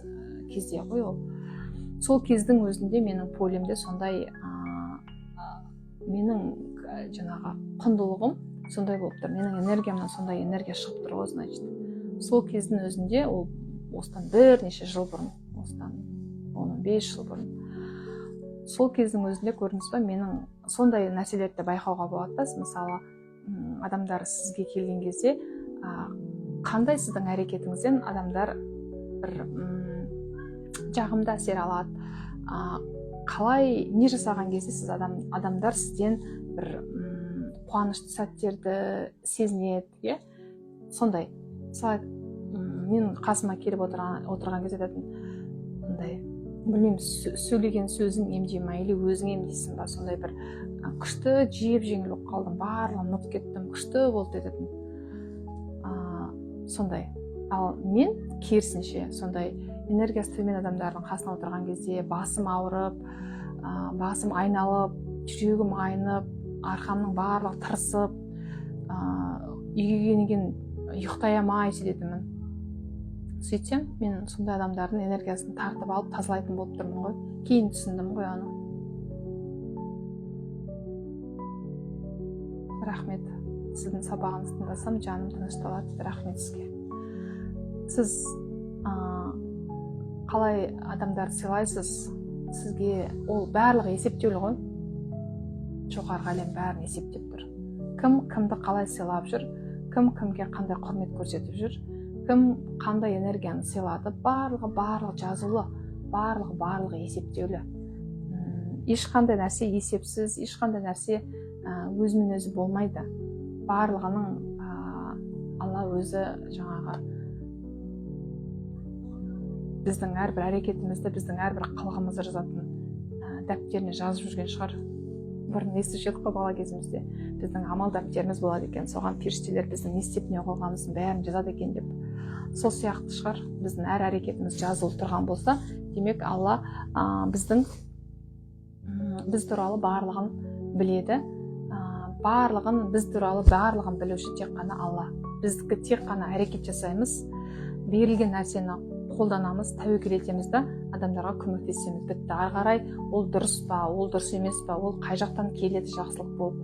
кезде ғой ол. Сол кездің өзінде менің полемде сондай, менің жаңағы құндылығым сондай болып тұр. Менің энергиямнан сондай энергия шығып тұр ғой, значит. Сол кездің өзінде, ол осыдан бірнеше жыл бұрын, осыдан 15 жыл бұрын. Сол кездің өзінде көрдіңіз бе, менің сондай нәрселерді байқауға болады. Мысалы, адамдар сізге келген кезде, қандай сіздің әрекетіңізден адамдар бір жағымды әсер алады, қалай, не жасаған кезде сіз адамдар сізден бір қуанышты сәттерді сезінеді, иә? Сондай. Мысалы, мен қасыма келіп отырған кезде айтатын, білмеймін, сөйлеген сөзің емдей ма, или өзің емдейсің ба, сондай бір күшті, жеңіл болып қалдым, барлығын ұмытып кеттім, күшті болды дедім. Сондай. Ал мен керісінше, сондай энергиясы төмен адамдардың қасына отырған кезде басым ауырып, басым айналып, жүрегім айнып, арқамның барлығы тырысып, үйге келген ұйықтай алмай сөйтетінмін. Сөйтсем, мен сондай адамдардың энергиясын тартып алып тазалайтын болып тұрмын ғой. Кейін түсіндім ғой оны. рахмет. Сіздің сабағыңызды тыңдасам, жаным тынышталады. Рахмет сізге. Сіз қалай адамдарды сыйлайсыз? Сізге ол барлығы есептеулі ғой. Жоғарғы әлем бәрін есептеп тұр. Кім кімді қалай сыйлап жүр, кім кімге қандай құрмет көрсетіп жүр, кім қандай энергияны сыйлады, барлығы жазулы, барлығы есептеулі. Ешқандай нәрсе есепсіз, ешқандай нәрсе өзімен өзі болмайды. Барлығының Алла өзі жаңағы біздің әрбір әрекетімізді, біздің әрбір қылығымызды жазатын дәптеріне жазып жүрген шығар. Бұрын естуші едік қой бала кезімізде, біздің амал дәптеріміз болады екен, соған періштелер біздің не істеп не қойғанымыздың бәрін жазады екен деп. Сол сияқты шығар, біздің әр әрекетіміз жазылып тұрған болса, демек Алла біз туралы барлығын біледі. Біз туралы барлығын білуші тек қана Алла. Біздікі тек қана әрекет жасаймыз, берілген нәрсені қолданамыз, тәуекел етеміз да адамдарға көмектесеміз. Бітті. Ары қарай ол дұрыс па, ол дұрыс емес па, ол қай жақтан келеді жақсылық болып,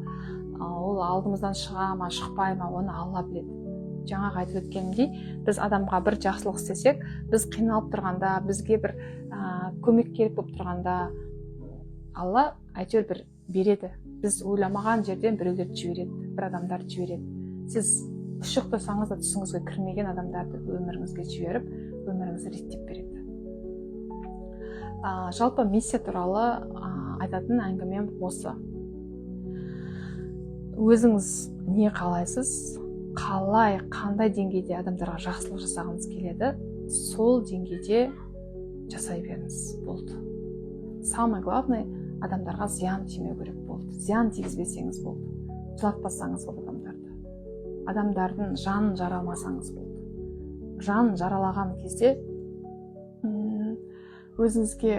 ол алдымыздан шыға ма, шықпай ма, оны Алла біледі. Жаңағы айтып өткенімдей, біз адамға бір жақсылық істесек, біз қиналып тұрғанда, бізге бір көмек керек болып тұрғанда, Алла әйтеуір бір береді. Біз ойламаған жерден біреулерді жібереді, бір адамдарды жібереді. Сіз ұшықтасаңыз да түсіңізге кірмеген адамдарды өміріңізге жіберіп, өміріңізді реттеп береді. Жалпы миссия туралы айтатын әңгімем осы. Өзіңіз не қалайсыз, қандай деңгейде адамдарға жақсылық жасағыңыз келеді, сол деңгейде жасай беріңіз, болды. Самое главное, адамдарға зиян тимеу керек болды. Зиян тигізбесеңіз болды. Жылатпасаңыз болды адамдарды. Адамдардың жанын жараламасаңыз болды. Жанын жаралаған кезде өзіңізге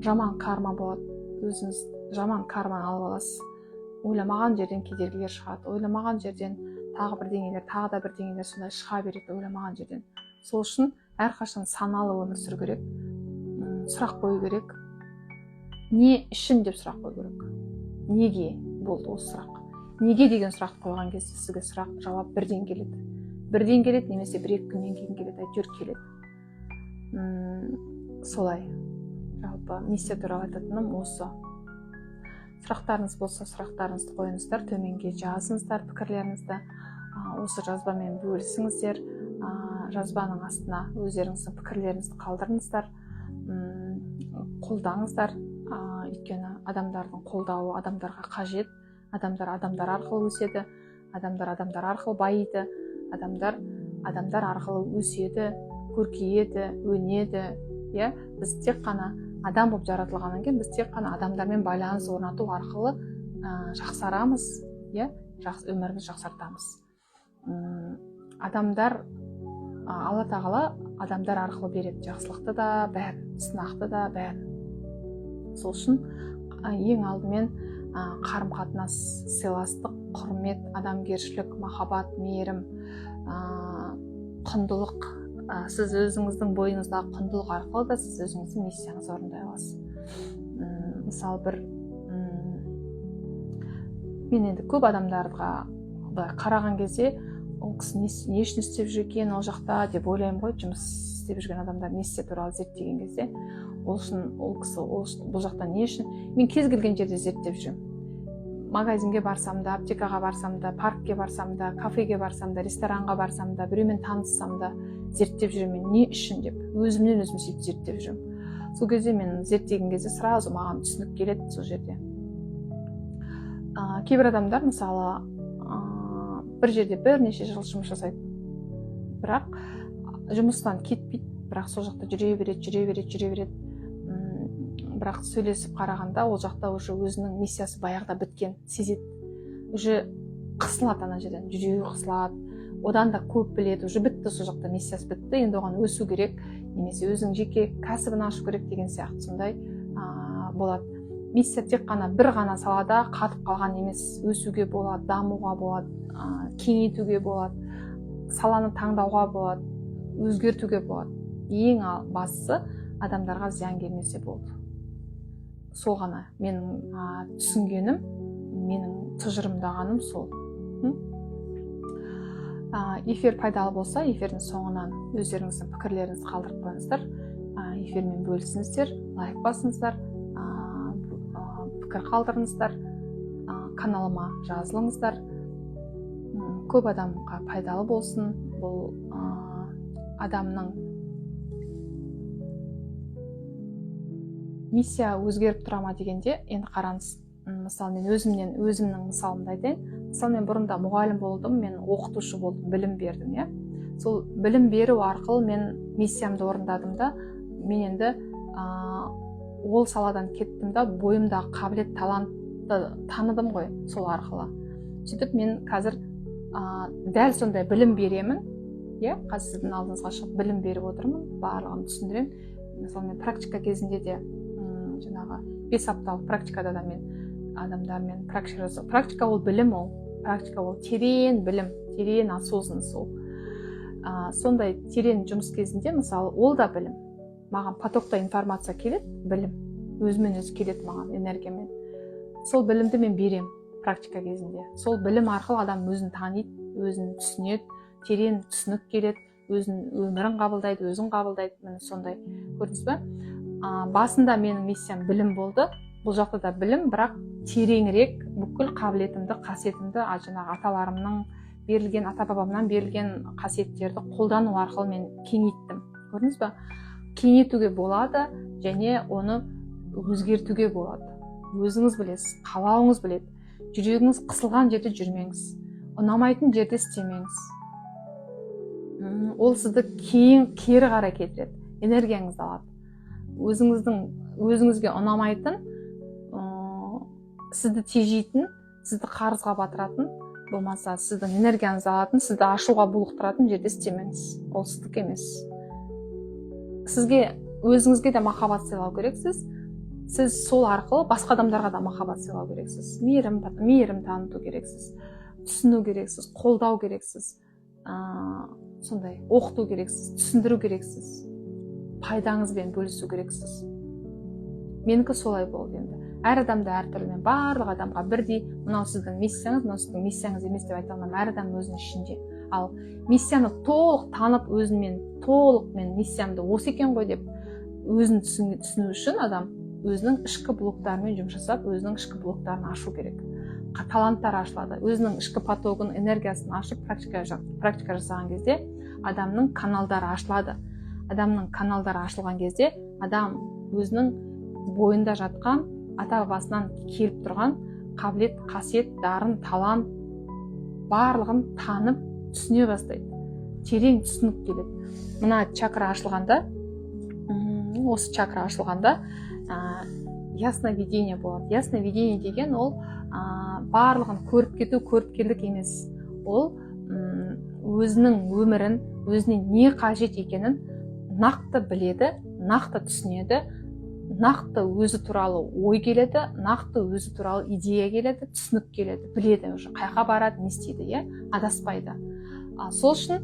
жаман карма болады. Өзіңіз жаман карманы алып аласыз. Ойламаған жерден кедергілер шығады. Ойламаған жерден тағы да бір деңгейлер сондай шыға береді, ойламаған жерден. Сол үшін әрқашан саналы өмір сүру керек. Сұрақ қою керек. Не үшін деп сұрақ қою керек. Неге болды осы сұрақ? Неге деген сұрақты қойған кезде сізге сұрақ жауап бірден келеді. Бірден келеді, немесе бір-екі күннен кейін келеді, әйтеуір келеді. Солай. Жалпы миссия туралы айтатыным осы. Сұрақтарыңыз болса, сұрақтарыңызды қойыңыздар, төменге жазыңыздар пікірлеріңізді. Осы жазбамен бөлісіңіздер. Жазбаның астына өздеріңіздің пікірлеріңізді қалдырыңыздар. Қолдаңыздар. Өйткені адамдардың қолдауы адамдарға қажет. Адамдар арқылы өседі. Адамдар арқылы байиды. Адамдар арқылы өседі, көркейеді, өнеді. Біз тек қана адам болып жаратылғаннан кейін, біз тек қана адамдармен байланыс орнату арқылы жақсарамыз, өмірімізді жақсартамыз. Алла тағала адамдар арқылы береді жақсылықты да, бәрін, сынақты да, бәрін. Сол үшін ең алдымен қарым-қатынас, сыйластық, құрмет, адамгершілік, махаббат, мейірім, құндылық. Сіз өзіңіздің бойыңыздағы құндылық арқылы да сіз өзіңіздің миссияңызды орындай аласыз. Мысалы мен енді көп адамдарға қараған кезде ол кісі не үшін істеп жүр екен ол жақта деп ойлаймын ғой. Жұмыс істеп жүрген адамдар миссия туралы зерттеген кезде ол кісі бұл жақта не үшін? Мен кез келген жерде зерттеп жүремін. Магазинге барсам да, аптекаға барсам да, паркке барсам да, кафеге барсам да, ресторанға барсам да, біреумен таныссам да зерттеп жүремін. Не үшін деп, өзімнен өзім сөйтіп зерттеп жүремін. Сол кезде мен зерттеген кезде сразу маған түсінік келеді сол жерде. Кейбір адамдар мысалы бір жерде бірнеше жыл жұмыс жасайды, бірақ жұмыстан кетпейді, бірақ сол жақта жүре береді. Бірақ сөйлесіп қарағанда ол жақта уже өзінің миссиясы баяғыда біткен сезеді. Уже қысылады ана жерден, жүрегі қысылады, одан да көп біледі, уже бітті сол жақта, миссиясы бітті, енді оған өсу керек, немесе өзінің жеке кәсібін ашу керек деген сияқты сондай болады. Миссия тек қана бір ғана салада қатып қалған емес, өсуге болады, дамуға болады, кеңейтуге болады, саланы таңдауға болады, өзгертуге болады. Ең бастысы адамдарға зиян келмесе болды. Сол ғана менің түсінгенім, менің тұжырымдағаным сол. Эфир пайдалы болса, эфирдің соңынан өздеріңіздің пікірлеріңізді қалдырып қойыңыздар. Эфирмен бөлісіңіздер, лайк басыңыздар, пікір қалдырыңыздар, каналыма жазылыңыздар. Көп адамға пайдалы болсын. Бұл адамның миссия өзгеріп тұра ма дегенде, енді қараңыз, мысалы мен өзімнің мысалымды айтайын. Мысалы мен бұрында мұғалім болдым, мен оқытушы болдым, білім бердім, иә. Сол білім беру арқылы мен миссиямды орындадым да, мен енді ол саладан кеттім да, бойымдағы қабілет, талантты таныдым ғой сол арқылы. Сөйтіп мен қазір дәл сондай білім беремін, иә, қазір сіздің алдыңызға шығып білім беріп отырмын, барлығын түсіндіремін. Мысалы мен практика кезінде де жаңағы 5 апталық практикада да мен адамдармен практика ол білім, ол практика ол терең білім, терең осознанность ол. Сондай терең жұмыс кезінде, мысалы, ол да білім. Маған потокта информация келеді, білім. Өзімен өзі келеді маған энергиямен. Сол білімді мен берем практика кезінде. Сол білім арқылы адам өзін таниды, өзін түсінеді, терең түсінік келеді, өзін өмірін қабылдайды, өзін қабылдайды. Міне сондай, көрдіңіз бе? Басында менің миссиям білім болды. Бұл жақта да білім, бірақ тереңірек бүкіл қабілетімді, қасиетімді, жаңағы аталарымның берілген, ата-бабамнан берілген қасиеттерді қолдану арқылы мен кеңейттім. Көрдіңіз бе? Кеңейтуге болады және оны өзгертуге болады. Өзіңіз білесіз, қалауыңыз біледі. Жүрегіңіз қысылған жерде жүрмеңіз. Ұнамайтын жерде істемеңіз. Ол сізді кері қарай кетіреді, энергияңызды алады. Өзіңізге ұнамайтын, сізді тежейтін, сізді қарызға батыратын, болмаса сіздің энергияңызды алатын, сізді ашуға булықтыратын жерде істемеңіз. Ол сіздік емес. Сізге, өзіңізге де махаббат сыйлау керексіз. Сіз сол арқылы басқа адамдарға да махаббат сыйлау керексіз. Мейірім таныту керексіз. Түсіну керексіз, қолдау керексіз. Сондай, оқыту керексіз, түсіндіру керексіз. Пайдаңызбен бөлісу керексіз. Менікі солай болды енді. Әр адамды әртүрлі, мен барлық адамға бірдей, мынау сіздің миссияңыз емес деп айта алмаймын. Әр адам өзінің ішінде. Ал миссияны толық танып, мен миссиямды осы екен ғой деп өзін түсіну үшін адам өзінің ішкі блоктарымен жұмыс жасап, өзінің ішкі блоктарын ашу керек. Таланттар ашылады. Өзінің ішкі потогын, энергиясын ашып, практика жасаған кезде адамның каналдары ашылады. Адамның каналдары ашылған кезде адам өзінің бойында жатқан, ата-бабасынан келіп тұрған қабілет, қасиет, дарын, талант барлығын танып, түсіне бастайды. Терең түсініп келеді. Мына чакра ашылғанда, осы чакра ашылғанда ясно видение болады. Ясно видение деген ол барлығын көріп кету, көріпкелдік емес. Ол өзінің өмірін, өзіне не қажет екенін нақты біледі, нақты түсінеді, нақты өзі туралы ой келеді, нақты өзі туралы идея келеді, түсінік келеді, біледі уже қайға барады, не істейді, иә, адаспайды. Сол үшін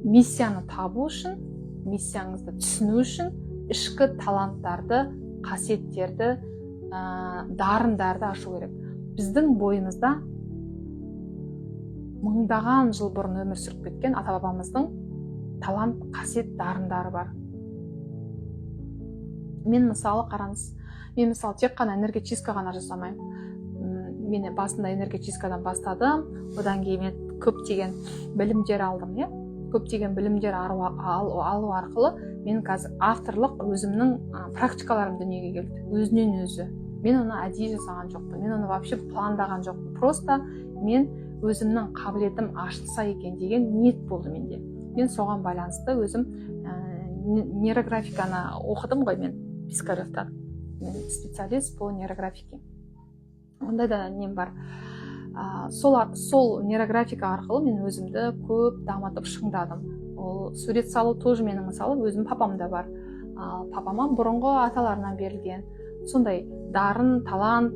миссияны табу үшін, миссияңызды түсіну үшін ішкі таланттарды, қасиеттерді, дарындарды ашу керек. Біздің бойымызда мыңдаған жыл бұрын өмір сүріп кеткен ата-бабамыздың талант, қасиет, дарындары бар. Мен мысалы қараңыз, мен мысалы тек қана энергетическа ғана жасамаймын. Мен басында энергетическадан бастадым, одан кейін мен көптеген білімдер алдым, иә? Көптеген білімдер алу арқылы мен қазір авторлық өзімнің практикаларым дүниеге келді. Өзінен өзі. Мен оны әдейі жасаған жоқпын. Мен оны вообще пландаған жоқпын. Просто мен өзімнің қабілетім ашылса екен деген ниет болды менде. Мен соған байланысты өзім нейрографиканы оқыдым ғой мен Пискаревтан. Мен специалист по нейрографике. Онда да нем бар. Сол нейрографика арқылы мен өзімді көп дамытып шыңдадым. Ол сурет салу тоже менің мысалы өзім папамда бар. Папама бұрынғы аталарынан берілген. Сондай дарын, талант,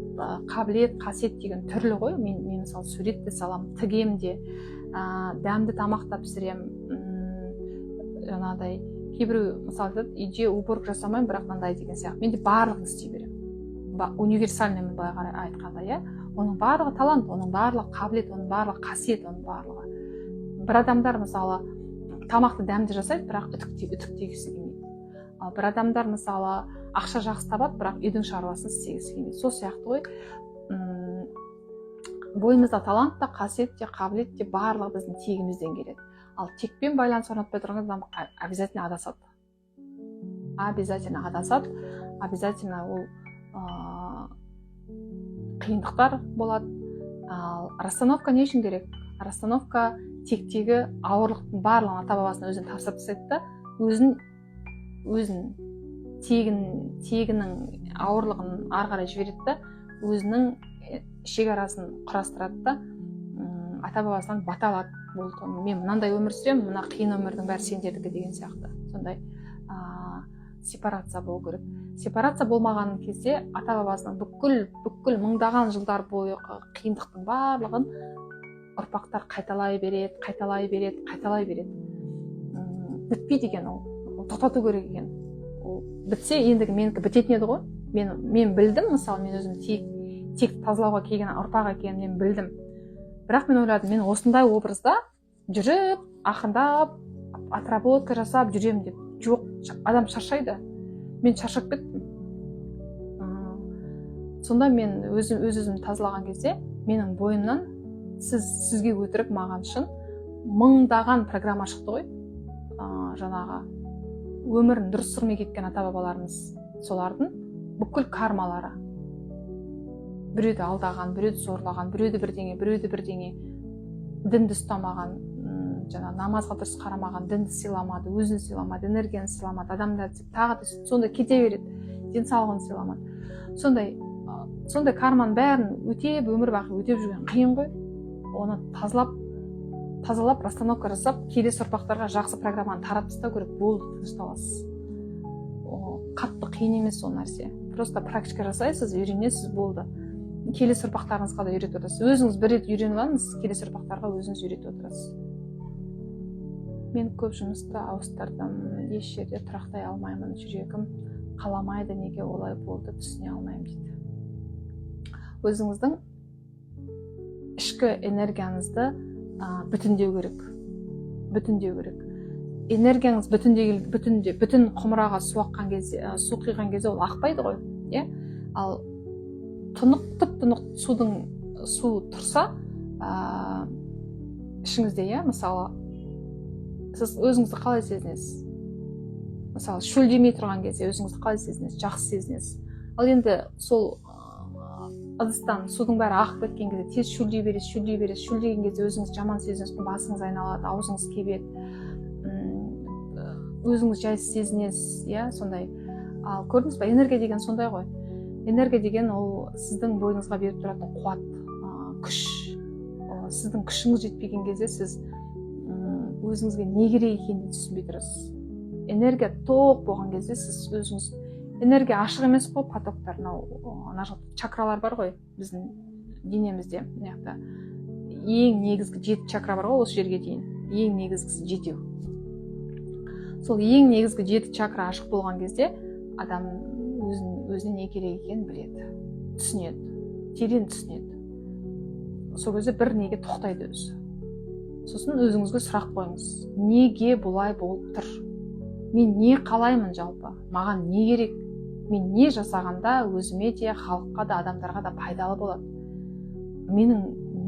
қабілет, қасиет деген түрлі ғой. Мен мысалы сурет те салам, тігем де, дәмді тамақтап пісірем. Жаңағыдай кейбіреу мысалы үйде уборка жасамаймын, бірақ мынандай деген сияқты. Мен де барлығын істей беремін. универсальныймын былай қарай айтқанда, иә. Оның барлығы талант, оның барлығы қабілет, оның барлығы қасиет, оның барлығы. Бір адамдар мысалы тамақты дәмді жасайды, бірақ үтіктегісі келмейді. Ал бір адамдар мысалы ақша жақсы табады, бірақ үйдің шаруасын істегісі келмейді. Сол сияқты ғой, бойымызда талант та, қасиет те, қабілет те барлығы біздің тегімізден келеді. Ал текпен байланыс орнатпай тұрған адам обязательно адасады. Обязательно ол қиындықтар болады. Ал расстановка не үшін керек? Расстановка тектегі ауырлықтың барлығын ата бабасына өзін тапсырып тастайды да, өзін тегінің ауырлығын ары қарай жібереді да, өзінің шекарасын құрастырады да, ата бабасынан бата алады. Болды, мен мынандай өмір сүремін, мына қиын өмірдің бәрі сендердікі деген сияқты. Сондай сепарация болу керек. Сепарация болмаған кезде ата бабасының бүкіл мыңдаған жылдар бойы қиындықтың барлығын ұрпақтар қайталай береді. Бітпейді екен ол. Тоқтату керек екен. Ол бітсе ендігі менікі бітетін еді ғой. Мен білдім, мысалы мен өзім тек тазалауға келген ұрпақ екенін мен білдім. Бірақ мен ойладым, мен осындай образда жүріп, ақындап, отработка жасап жүремін деп. Жоқ, адам шаршайды. Мен шаршап кеттім. Сонда мен өзім тазалаған кезде, менің бойымнан сізге өтірік, маған шын мыңдаған программа шықты ғой. Жаңағы өмірін дұрыс сүрмей кеткен ата бабаларымыз, солардың бүкіл кармалары. Біреуді алдаған, біреуді зорлаған, біреуді бірдеңе, дінді ұстамаған, намазға дұрыс қарамаған, дінді сыйламады, өзін сыйламады, энергияны сыйламады, адамдарды тағы да сонда кете береді, денсаулығын сыйламады. Сондай карманың бәрін өмір бақи өтеп жүрген қиын ғой. Оны тазалап, расстановка жасап, келесі ұрпақтарға жақсы программаны тарап тастау керек, болды, тынышталасыз. Қатты қиын емес ол нәрсе. Просто практика жасайсыз, үйренесіз, болды. Келесі ұрпақтарыңызға да үйретіп отырасыз. Өзіңіз бір рет үйреніп алыңыз, келесі ұрпақтарға өзіңіз үйретіп отырасыз. Мен көп жұмысты ауыстырдым, еш жерде тұрақтай алмаймын, жүрегім қаламайды, неге олай болды, түсіне алмаймын дейді. Өзіңіздің ішкі энергияңызды бүтіндеу керек. Энергияңыз бүтін құмыраға су құйған кезде ол ақпайды ғой, иә? Ал тұнық су тұрса, ішіңізде, иә, мысалы, сіз өзіңізді қалай сезінесіз? Мысалы, шөлдемей тұрған кезде өзіңізді қалай сезінесіз? Жақсы сезінесіз. Ал енді сол ыдыстан судың бәрі ағып кеткен кезде тез шөлдей бересіз. Шөлдеген кезде өзіңіз жаман сезінесіз, басыңыз айналады, аузыңыз кебеді, өзіңіз жайсыз сезінесіз, иә, сондай. Ал көрдіңіз ба, энергия деген сондай ғой. Энергия деген ол сіздің бойыңызға беріп тұратын қуат, күш. Сіздің күшіңіз жетпеген кезде сіз өзіңізге не керек екенін түсінбей тұрасыз. Энергия тоқ болған кезде сіз өзіңіз, энергия ашық емес қой, потоктар, чакралар бар ғой біздің денемізде. Ең негізгі 7 чакра бар ғой, осы жерге дейін. Ең негізгісі 7. Сол ең негізгі 7 чакра ашық болған кезде адам өзіне не керек екенін біледі, түсінеді, терең түсінеді. Сол кезде бір неге тоқтайды өзі. Сосын өзіңізге сұрақ қойыңыз. Неге бұлай болып тұр? Мен не қалаймын жалпы? Маған не керек? Мен не жасағанда өзіме де, халыққа да, адамдарға да пайдалы болады? Менің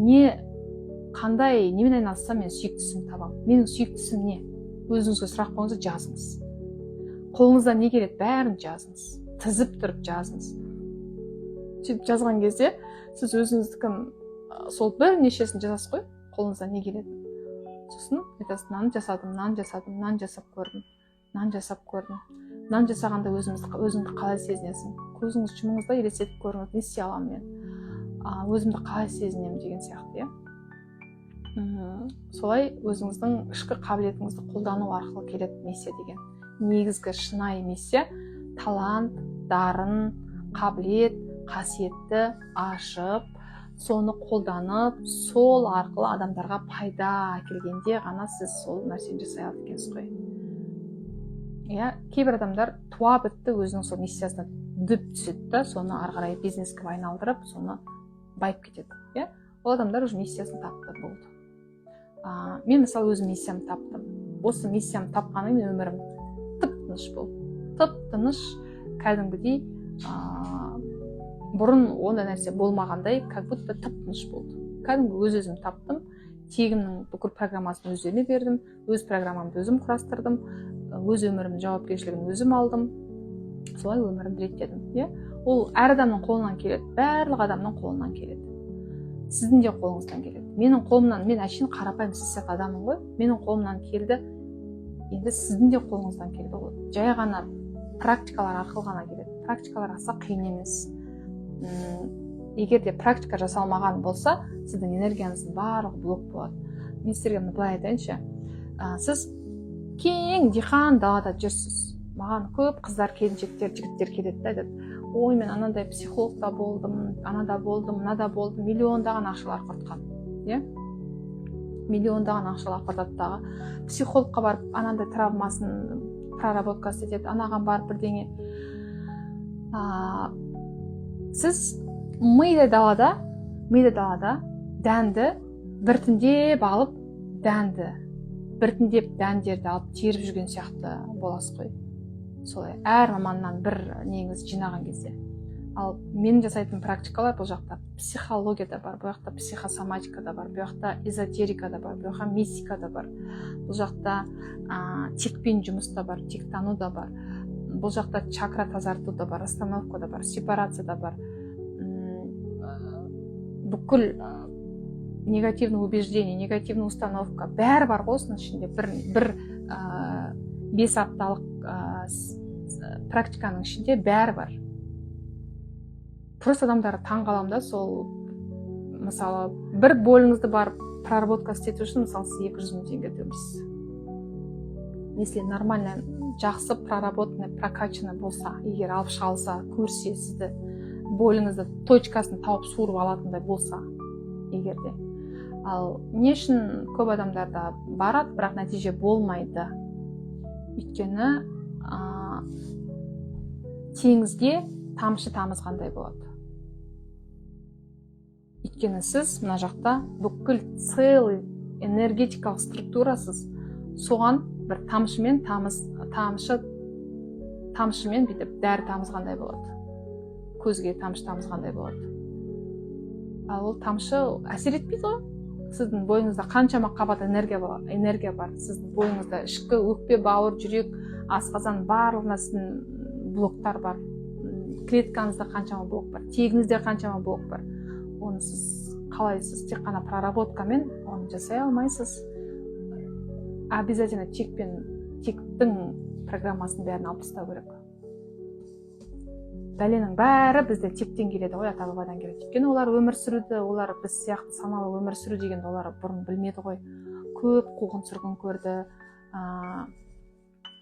немен айналыссам мен сүйіктісімді табамын? Менің сүйіктісім не? Өзіңізге сұрақ қойыңыз, жазыңыз. Қолыңызда не келеді? Бәрін жазыңыз. Тізіп тұрып жазыңыз. Сөйтіп жазған кезде сіз өзіңіздікін сол бірнешесін жазасыз ғой, қолыңызда не келеді. Сосын айтасыз, нан жасап көрдім. Нан жасағанда өзіңді қалай сезінесің? Көзіңіз жұмыңызда елестетіп көріңіз, не істей аламын мен? Өзімді қалай сезінемін деген сияқты, иә. Солай өзіңіздің ішкі қабілетіңізді қолдану арқылы келеді миссия деген. Негізгі шынайы миссия талант, дарын, қабілет, қасиетті ашып, соны қолданып, сол арқылы адамдарға пайда әкелгенде ғана сіз сол нәрсені жасай алады екенсіз ғой. Иә, кейбір адамдар туа бітті өзінің сол миссиясына дүп түседі да, соны ары қарай бизнеске айналдырып, соны байып кетеді. Иә, ол адамдар уже миссиясын тапты, болды. Мен мысалы өзім миссиямды таптым. Осы миссиямды тапқанымен өмірім тып-тыныш болды. Тып-тыныш, кәдімгідей бұрын ондай нәрсе болмағандай, как будто тып-тыныш болды. Кәдімгі өз-өзім таптым. Тегімнің бүкіл программасын өздеріне бердім. Өз программамды өзім құрастырдым. Өз өмірімнің жауапкершілігін өзім алдым. Солай өмірімді реттедім. Ол әр адамның қолынан келеді. Барлық адамның қолынан келеді. Сіздің де қолыңыздан келеді. Менің қолымнан, мен әшейін қарапайым сіз сияқты адаммын ғой. Менің қолымнан келді. Енді сіздің де қолыңыздан келді ғой. Жай ғана практикалар арқылы ғана келеді. Практикалар аса қиын емес. Егер де практика жасалмаған болса, сіздің энергияңыздың барлығы блок болады. Мен сіздерге былай айтайыншы. Сіз кең диқан далада жүрсіз. Маған көп қыздар, келіншектер, жігіттер келеді да, айтады: ой, мен анандай психологта болдым, анада болдым, мынада болдым, миллиондаған ақшалар құртқан. Миллиондаған ақшалар құртады дағы. Психологқа барып, анандай травмасын проработкасы етеді, анаған барып бірдеңе. Сіз миды далада дәнді біртіндеп алып, біртіндеп дәндерді алып теріп жүрген сияқты боласыз ғой. Солай, әр маманнан бір неңіз жинаған кезде. Ал мен жасайтын практикалар бұл жақта психология да бар, бұл жақта психосоматика да бар, бұл жақта эзотерика да бар, бұл жақта мистика да бар, бұл жақта текпен жұмыс да бар, тектану да бар, бұл жақта чакра тазарту да бар, остановка да бар, сепарация да бар. Бүкіл негативный убеждение, негативный установка бәрі бар ғой осының ішінде. Бір 5 апталық практиканың ішінде бәрі бар. Просто адамдар таң қалам да, сол мысалы бір болыңызды барып проработка істету үшін мысалы сіз 200 000 теңге төлейсіз. Если нормально жақсы проработанный, прокачанный болса, егер алып шығалса, көрсе, сізді болыңызды точкасын тауып суырып алатындай болса, егерде. Ал не үшін көп адамдарда барады, бірақ нәтиже болмайды? Өйткені теңізге тамшы тамызғандай болады. Өйткені сіз мына жақта бүкіл целый энергетикалық структурасыз, соған бір тамшымен бүйтіп дәрі тамызғандай болады. Көзге тамшы тамызғандай болады. Ал ол тамшы әсер етпейді ғой. Сіздің бойыңызда қаншама қабат энергия бар. Сіздің бойыңызда ішкі өкпе, бауыр, жүрек, асқазан барлығына сіздің блоктар бар. Клеткаңызда қаншама блок бар, тегіңізде қаншама блок бар. Оны сіз қалайсыз? Тек қана проработкамен оны жасай алмайсыз. Обязательно тектің программасын бәрін алып тастау керек. Бәленің бәрі бізде тектен келеді ғой, ата бабадан келеді. Өйткені олар өмір сүруді, олар біз сияқты саналы өмір сүру дегенді олар бұрын білмеді ғой. Көп қуғын сүргін көрді,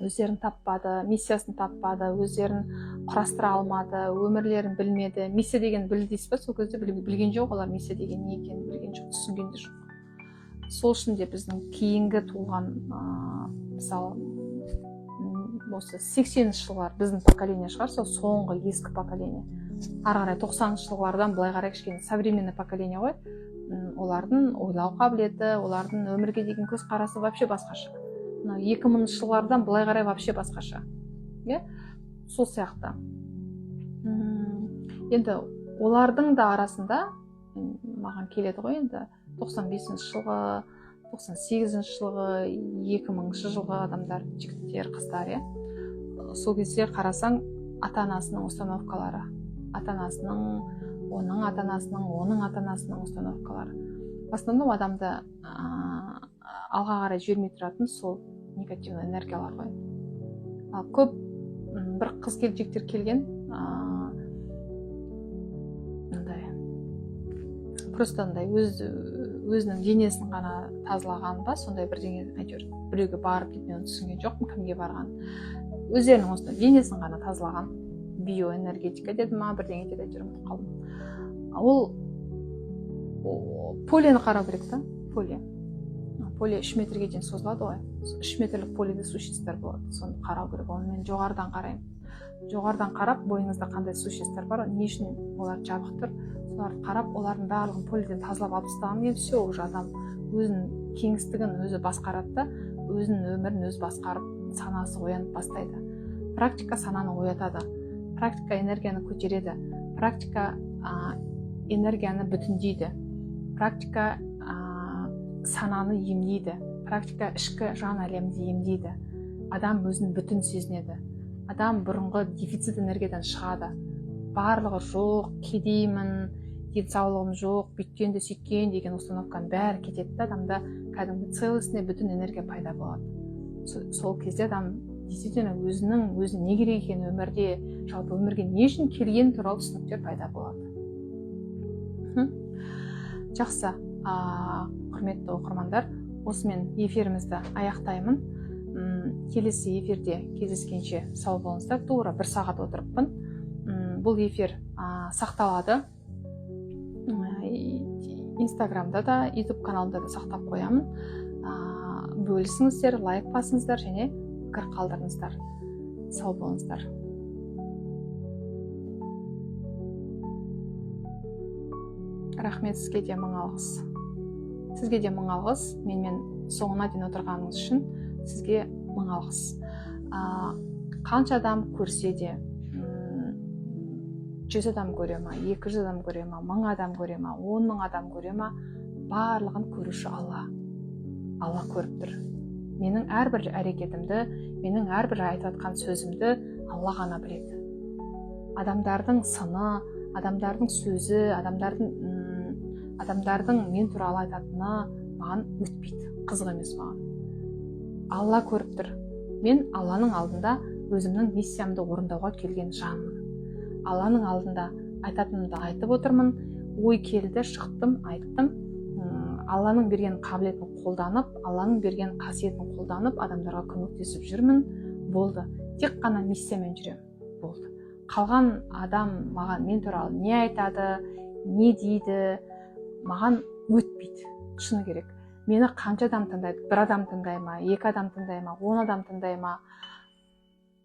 өздерін таппады, миссиясын таппады, өздерін құрастыра алмады, өмірлерін білмеді. Миссия деген білді дейсіз ба? Сол кезде білген жоқ, олар миссия деген не екенін білген жоқ, түсінген де жоқ. Сол үшін де біздің кейінгі туылған, мысалы, осы 80-ші жылдар біздің поколение шығар, сол соңғы ескі поколение. Ары қарай 90-ші жылдардан былай қарай кішкене современный поколение ғой. Олардың ойлау қабілеті, олардың өмірге деген көзқарасы вообще басқаша. 2000-ші жылдардан былай қарай вообще басқаша. Сол сияқты. Енді олардың да арасында маған келеді ғой, енді 95-ші жылғы, 98-ші жылғы, 2000-ші жылғы адамдар, жігіттер, қыздар, сол кезде қарасаң, ата-анасының установкалары, оның ата-анасының установкалары. В основном адамды алға қарай жібермей тұратын сол негативный энергиялар ғой. Ал көп бір қыз келіншектер келген, просто өзінің денесін ғана тазалаған ба, сондай бірдеңе әйтеуір біреуге барып кетмеуін түсінген жоқпын, кімге барған. Өздерінің осындай денесін ғана тазалаған, биоэнергетика деді ма, бірдеңе деді, әйтеуір ұмытып қалдым. Ол полені қарау керек та, поле 3 метрге дейін созылады ғой. 3 метрлік полиде сущностьтар болады, соны қарау керек. Оны мен жоғарыдан қараймын. жоғарыдан қарап бойыңызда қандай существтар бар, не үшін олар жабық тұр, соларды қарап олардың барлығын полиден тазалап алып тастаған кейін все, уже адам өзінің кеңістігін өзі басқарады да, өзінің өмірін өзі басқарып, санасы оянып бастайды. Практика сананы оятады, практика энергияны көтереді, практика энергияны бүтіндейді, практика сананы емдейді, практика ішкі жан әлемді емдейді. Адам өзін бүтін сезінеді. Адам бұрынғы дефицит энергиядан шығады. Барлығы жоқ, кедеймін, денсаулығым жоқ, бүйткенді сөйткен деген установканың бәрі кетеді. Адамда кәдімгі целостный бүтін энергия пайда болады. Сол кезде адам действительно өзіне не керек екені өмірде, жалпы өмірге не үшін келген туралы түсініктер пайда болады. Жақсы, құрметті оқырмандар, осымен эфирімізді аяқтаймын. Келесі эфирде кездескенше сау болыңыздар. Тура 1 сағат отырыппын. Бұл эфир сақталады. Инстаграмда да, YouTube каналында да сақтап қоямын. Бөлісіңіздер, лайк басыңыздар және пікір қалдырыңыздар. Сау болыңыздар. Рахмет, сізге де мың алғыс. Сізге де мың алғыс. Менімен соңына дейін отырғаныңыз үшін сізге мың алғыс. Қанша адам көрсе де, 100 адам көре ма, 200 адам көре ма, 1000 адам көре ма, 10 000 адам көре ма, барлығын көруші Алла. Алла көріп тұр. Менің әрбір әрекетімді, менің әрбір айтып жатқан сөзімді Алла ғана біледі. Адамдардың сыны, адамдардың сөзі, адамдардың мен туралы айтатыны маған өтпейді, қызық емес маған. Алла көріп тұр. Мен Алланың алдында өзімнің миссиямды орындауға келген жанмын. Алланың алдында айтатынымды айтып отырмын. Ой келді, шықтым, айттым. Алланың берген қабілетін қолданып, Алланың берген қасиетін қолданып, адамдарға көмектесіп жүрмін. Болды. Тек қана миссиямен жүремін. Болды. Қалған адам маған мен туралы не айтады, не дейді, маған өтпейді. Шыны керек. Мені қанша адам тыңдайды? 1 адам тыңдай ма, 2 адам тыңдай ма, 10 адам тыңдай ма?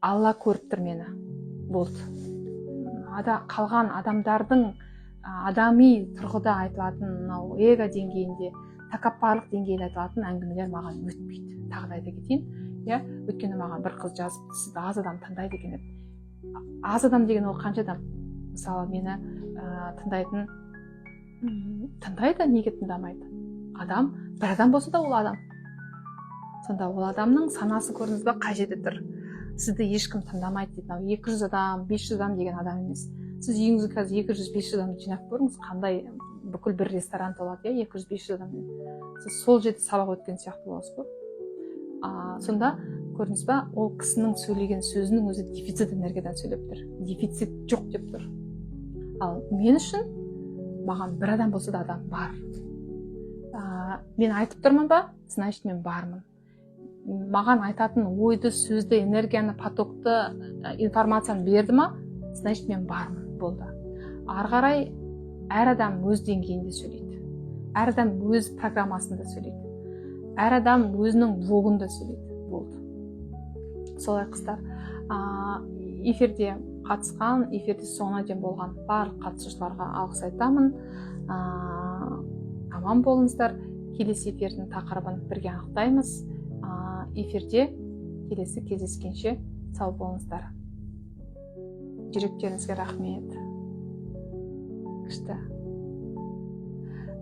Алла көріп тұр мені. Болды. Қалған адамдардың адами тұрғыда айтылатын, эго деңгейінде, тәкаппарлық деңгейінде айтылатын әңгімелер маған өтпейді. Тағы да айта кетейін. Өйткені маған бір қыз жазып, сізді аз адам тыңдайды екен деп. Аз адам деген ол қанша адам? Мысалы, мені тыңдайтын, тыңдайды, неге тыңдамайды? Адам, 1 адам болса да ол адам. Сонда ол адамның санасы көрдіңіз бе қай жерде тұр? Сізді ешкім тыңдамайды дейді. 200 адам, 500 адам деген адам емес. Сіз үйіңізге қазір 200-500 адамды жинап көріңіз, қандай бүкіл бір ресторан толады, 200-500 адам. Сіз сол жерде сабақ өткен сияқты боласыз ғой. Сонда көрдіңіз бе, ол кісінің сөйлеген сөзінің өзі дефицит энергиядан сөйлеп тұр. Дефицит жоқ деп тұр. Ал мен үшін маған 1 адам болса да адам бар. Мен айтып тұрмын ба? Значит, мен бармын. Маған айтатын ойды, сөзді, энергияны, потокты, информацияны берді ма? Значит, мен бармын. Болды. Ары қарай әр адам өз деңгейінде сөйлейді. Әр адам өз программасында сөйлейді. Әр адам өзінің блогында сөйлейді. Болды. Солай қыздар. Эфирде қатысқан, эфирде соңына дейін болған барлық қатысушыларға алғыс айтамын. Аман болыңыздар. Келесі эфирдің тақырыбын бірге анықтаймыз. Эфирде келесі кездескенше сау болыңыздар. Жүректеріңізге рахмет. Күшті.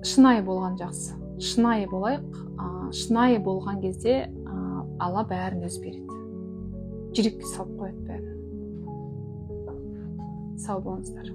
Шынайы болған жақсы. Шынайы болайық. Шынайы болған кезде Алла бәрін өз береді. Жүрекке салып қояды бәрін. Сау болыңыздар.